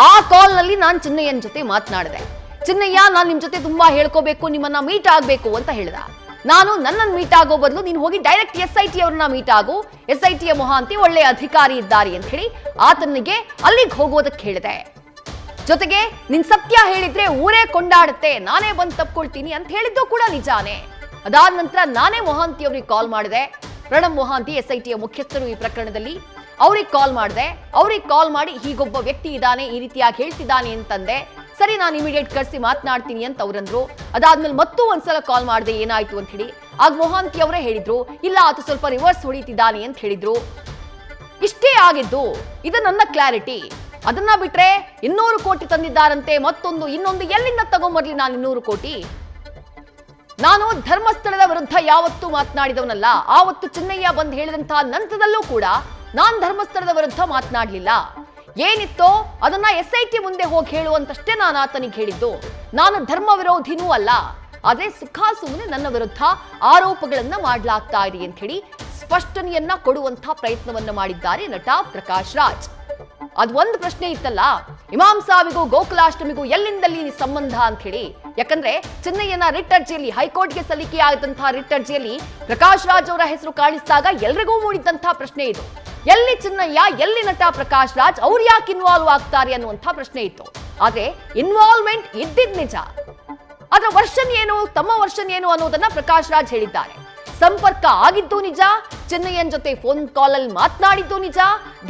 ಆ ಕಾಲ್ ನಲ್ಲಿ ನಾನು ಚಿನ್ನಯ್ಯನ ಜೊತೆ ಮಾತನಾಡಿದೆ. ಚಿನ್ನಯ್ಯ, ನಾನು ನಿಮ್ ಜೊತೆ ತುಂಬಾ ಹೇಳ್ಕೋಬೇಕು, ನಿಮ್ಮನ್ನ ಮೀಟ್ ಆಗ್ಬೇಕು ಅಂತ ಹೇಳಿದ. ನಾನು ನನ್ನನ್ನು ಮೀಟ್ ಆಗೋ ಬದಲು ನೀನು ಹೋಗಿ ಡೈರೆಕ್ಟ್ SIT ಅವ್ರನ್ನ ಮೀಟ್ ಆಗು, SITಯ ಮೊಹಾಂತಿ ಒಳ್ಳೆ ಅಧಿಕಾರಿ ಇದ್ದಾರೆ ಅಂತ ಹೇಳಿ ಆತನಿಗೆ ಅಲ್ಲಿಗೆ ಹೋಗೋದಕ್ಕೆ ಹೇಳಿದೆ. ಜೊತೆಗೆ ನಿನ್ ಸತ್ಯ ಹೇಳಿದ್ರೆ ಊರೇ ಕೊಂಡಾಡುತ್ತೆ, ನಾನೇ ಬಂದು ತಪ್ಕೊಳ್ತೀನಿ ಅಂತ ಹೇಳಿದ್ದು ಕೂಡ ನಿಜಾನೇ. ಅದಾದ ನಂತರ ನಾನೇ ಮೊಹಾಂತಿ ಅವ್ರಿಗೆ ಕಾಲ್ ಮಾಡಿದೆ. ಪ್ರಣಬ್ ಮೊಹಾಂತಿ SITಯ ಮುಖ್ಯಸ್ಥರು ಈ ಪ್ರಕರಣದಲ್ಲಿ. ಅವ್ರಿಗೆ ಕಾಲ್ ಮಾಡಿ ಹೀಗೊಬ್ಬ ವ್ಯಕ್ತಿ ಇದ್ದಾನೆ, ಈ ರೀತಿಯಾಗಿ ಹೇಳ್ತಿದ್ದಾನೆ ಅಂತಂದೆ. ಸರಿ, ನಾನು ಇಮಿಡಿಯೇಟ್ ಕರ್ಸಿ ಮಾತನಾಡ್ತೀನಿ ಅಂತ ಅವ್ರಂದ್ರು. ಅದಾದ್ಮೇಲೆ ಮತ್ತೂ ಒಂದ್ಸಲ ಕಾಲ್ ಮಾಡಿದೆ, ಏನಾಯ್ತು ಅಂತ ಹೇಳಿ. ಆಗ ಮೊಹಾಂತಿ ಅವರೇ ಹೇಳಿದ್ರು, ಇಲ್ಲ ಆತ ಸ್ವಲ್ಪ ರಿವರ್ಸ್ ಹೊಡಿತಿದ್ದಾನೆ ಅಂತ ಹೇಳಿದ್ರು. ಇಷ್ಟೇ ಆಗಿದ್ದು. ಇದು ನನ್ನ ಕ್ಲಾರಿಟಿ. ಅದನ್ನ ಬಿಟ್ರೆ 200 ಕೋಟಿ ತಂದಿದ್ದಾರಂತೆ, ಇನ್ನೊಂದು ಎಲ್ಲಿಂದ ತಗೊಂಬರ್ಲಿ ನಾನು 200 ಕೋಟಿ? ನಾನು ಧರ್ಮಸ್ಥಳದ ವಿರುದ್ಧ ಯಾವತ್ತೂ ಮಾತನಾಡಿದವನಲ್ಲ. ಆವತ್ತು ಚಿನ್ನಯ್ಯ ಬಂದು ಹೇಳಿದಂತಹ ನಂತರದಲ್ಲೂ ಕೂಡ ನಾನು ಧರ್ಮಸ್ಥಳದ ವಿರುದ್ಧ ಮಾತನಾಡಲಿಲ್ಲ. ಏನಿತ್ತೋ ಅದನ್ನ SIT ಮುಂದೆ ಹೋಗಿ ಹೇಳುವಂತಷ್ಟೇ ನಾನು ಆತನಿಗೆ ಹೇಳಿದ್ದು. ನಾನು ಧರ್ಮ ವಿರೋಧಿನೂ ಅಲ್ಲ, ಆದ್ರೆ ಸುಮ್ಮನೆ ನನ್ನ ವಿರುದ್ಧ ಆರೋಪಗಳನ್ನ ಮಾಡಲಾಗ್ತಾ ಇದೆ ಅಂತ ಹೇಳಿ ಸ್ಪಷ್ಟನೆಯನ್ನ ಕೊಡುವಂತಹ ಪ್ರಯತ್ನವನ್ನ ಮಾಡಿದ್ದಾರೆ ನಟ ಪ್ರಕಾಶ್ ರಾಜ್. ಅದು ಒಂದು ಪ್ರಶ್ನೆ ಇತ್ತಲ್ಲ, ಇಮಾಮ್ ಸಾಬಿಗೂ ಗೋಕುಲಾಷ್ಟಮಿಗೂ ಎಲ್ಲಿಂದಲ್ಲಿ ಸಂಬಂಧ ಅಂತ ಹೇಳಿ. ಯಾಕಂದ್ರೆ ಚಿನ್ನಯ್ಯನ ರಿಟ್ ಅರ್ಜಿಯಲ್ಲಿ, ಹೈಕೋರ್ಟ್ಗೆ ಸಲ್ಲಿಕೆಯಾದಂತಹ ರಿಟ್ ಅರ್ಜಿಯಲ್ಲಿ ಪ್ರಕಾಶ್ ರಾಜ್ ಅವರ ಹೆಸರು ಕಾಣಿಸಿದಾಗ ಎಲ್ರಿಗೂ ಮೂಡಿದಂತಹ ಪ್ರಶ್ನೆ ಇದು. ಎಲ್ಲಿ ಚಿನ್ನಯ್ಯ, ಎಲ್ಲಿ ನಟ ಪ್ರಕಾಶ್ ರಾಜ್, ಅವ್ರು ಯಾಕೆ ಇನ್ವಾಲ್ವ್ ಆಗ್ತಾರೆ ಅನ್ನುವಂಥ ಪ್ರಶ್ನೆ ಇತ್ತು. ಆದ್ರೆ ಇನ್ವಾಲ್ವ್ಮೆಂಟ್ ಇದ್ದಿದ್ ನಿಜ. ಅದರ ವರ್ಷನ್ ಏನು, ತಮ್ಮ ವರ್ಷನ್ ಏನು ಅನ್ನೋದನ್ನ ಪ್ರಕಾಶ್ ರಾಜ್ ಹೇಳಿದ್ದಾರೆ. ಸಂಪರ್ಕ ಆಗಿದ್ದು ನಿಜ, ಚಿನ್ನಯ್ಯನ್ ಜೊತೆ ಫೋನ್ ಕಾಲ್ ಅಲ್ಲಿ ಮಾತನಾಡಿದ್ದು ನಿಜ,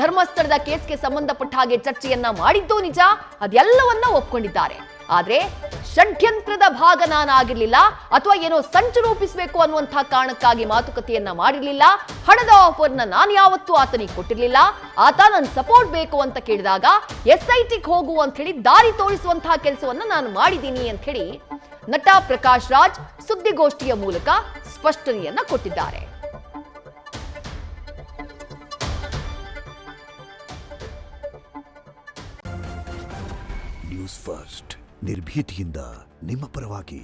ಧರ್ಮಸ್ಥಳದ ಕೇಸ್ಗೆ ಸಂಬಂಧಪಟ್ಟ ಹಾಗೆ ಚರ್ಚೆಯನ್ನ ಮಾಡಿದ್ದು ನಿಜ, ಅದೆಲ್ಲವನ್ನ ಒಪ್ಕೊಂಡಿದ್ದಾರೆ. ಆದ್ರೆ ಷಡ್ಯಂತ್ರದ ಭಾಗ ನಾನಾಗಿರ್ಲಿಲ್ಲ, ಅಥವಾ ಏನೋ ಸಂಚು ರೂಪಿಸಬೇಕು ಅನ್ನುವಂತಹ ಕಾರಣಕ್ಕಾಗಿ ಮಾತುಕತೆಯನ್ನ ಮಾಡಿರ್ಲಿಲ್ಲ. ಹಣದ ಆಫರ್ನ ನಾನು ಯಾವತ್ತೂ ಆತನಿಗೆ ಕೊಟ್ಟಿರ್ಲಿಲ್ಲ. ಆತ ನನ್ನ ಸಪೋರ್ಟ್ ಬೇಕು ಅಂತ ಕೇಳಿದಾಗ SITಗೆ ಹೋಗು ಅಂತ ಹೇಳಿ ದಾರಿ ತೋರಿಸುವಂತಹ ಕೆಲಸವನ್ನ ನಾನು ಮಾಡಿದ್ದೀನಿ ಅಂತ ಹೇಳಿ ನಟ ಪ್ರಕಾಶ್ ರಾಜ್ ಸುದ್ದಿಗೋಷ್ಠಿಯ ಮೂಲಕ ಸ್ಪಷ್ಟನೆಯನ್ನ ಕೊಟ್ಟಿದ್ದಾರೆ. ನ್ಯೂಸ್ ಫಸ್ಟ್ ನಿರ್ಭೀತಿಯಿಂದ ನಿಮ್ಮ ಪರವಾಗಿ.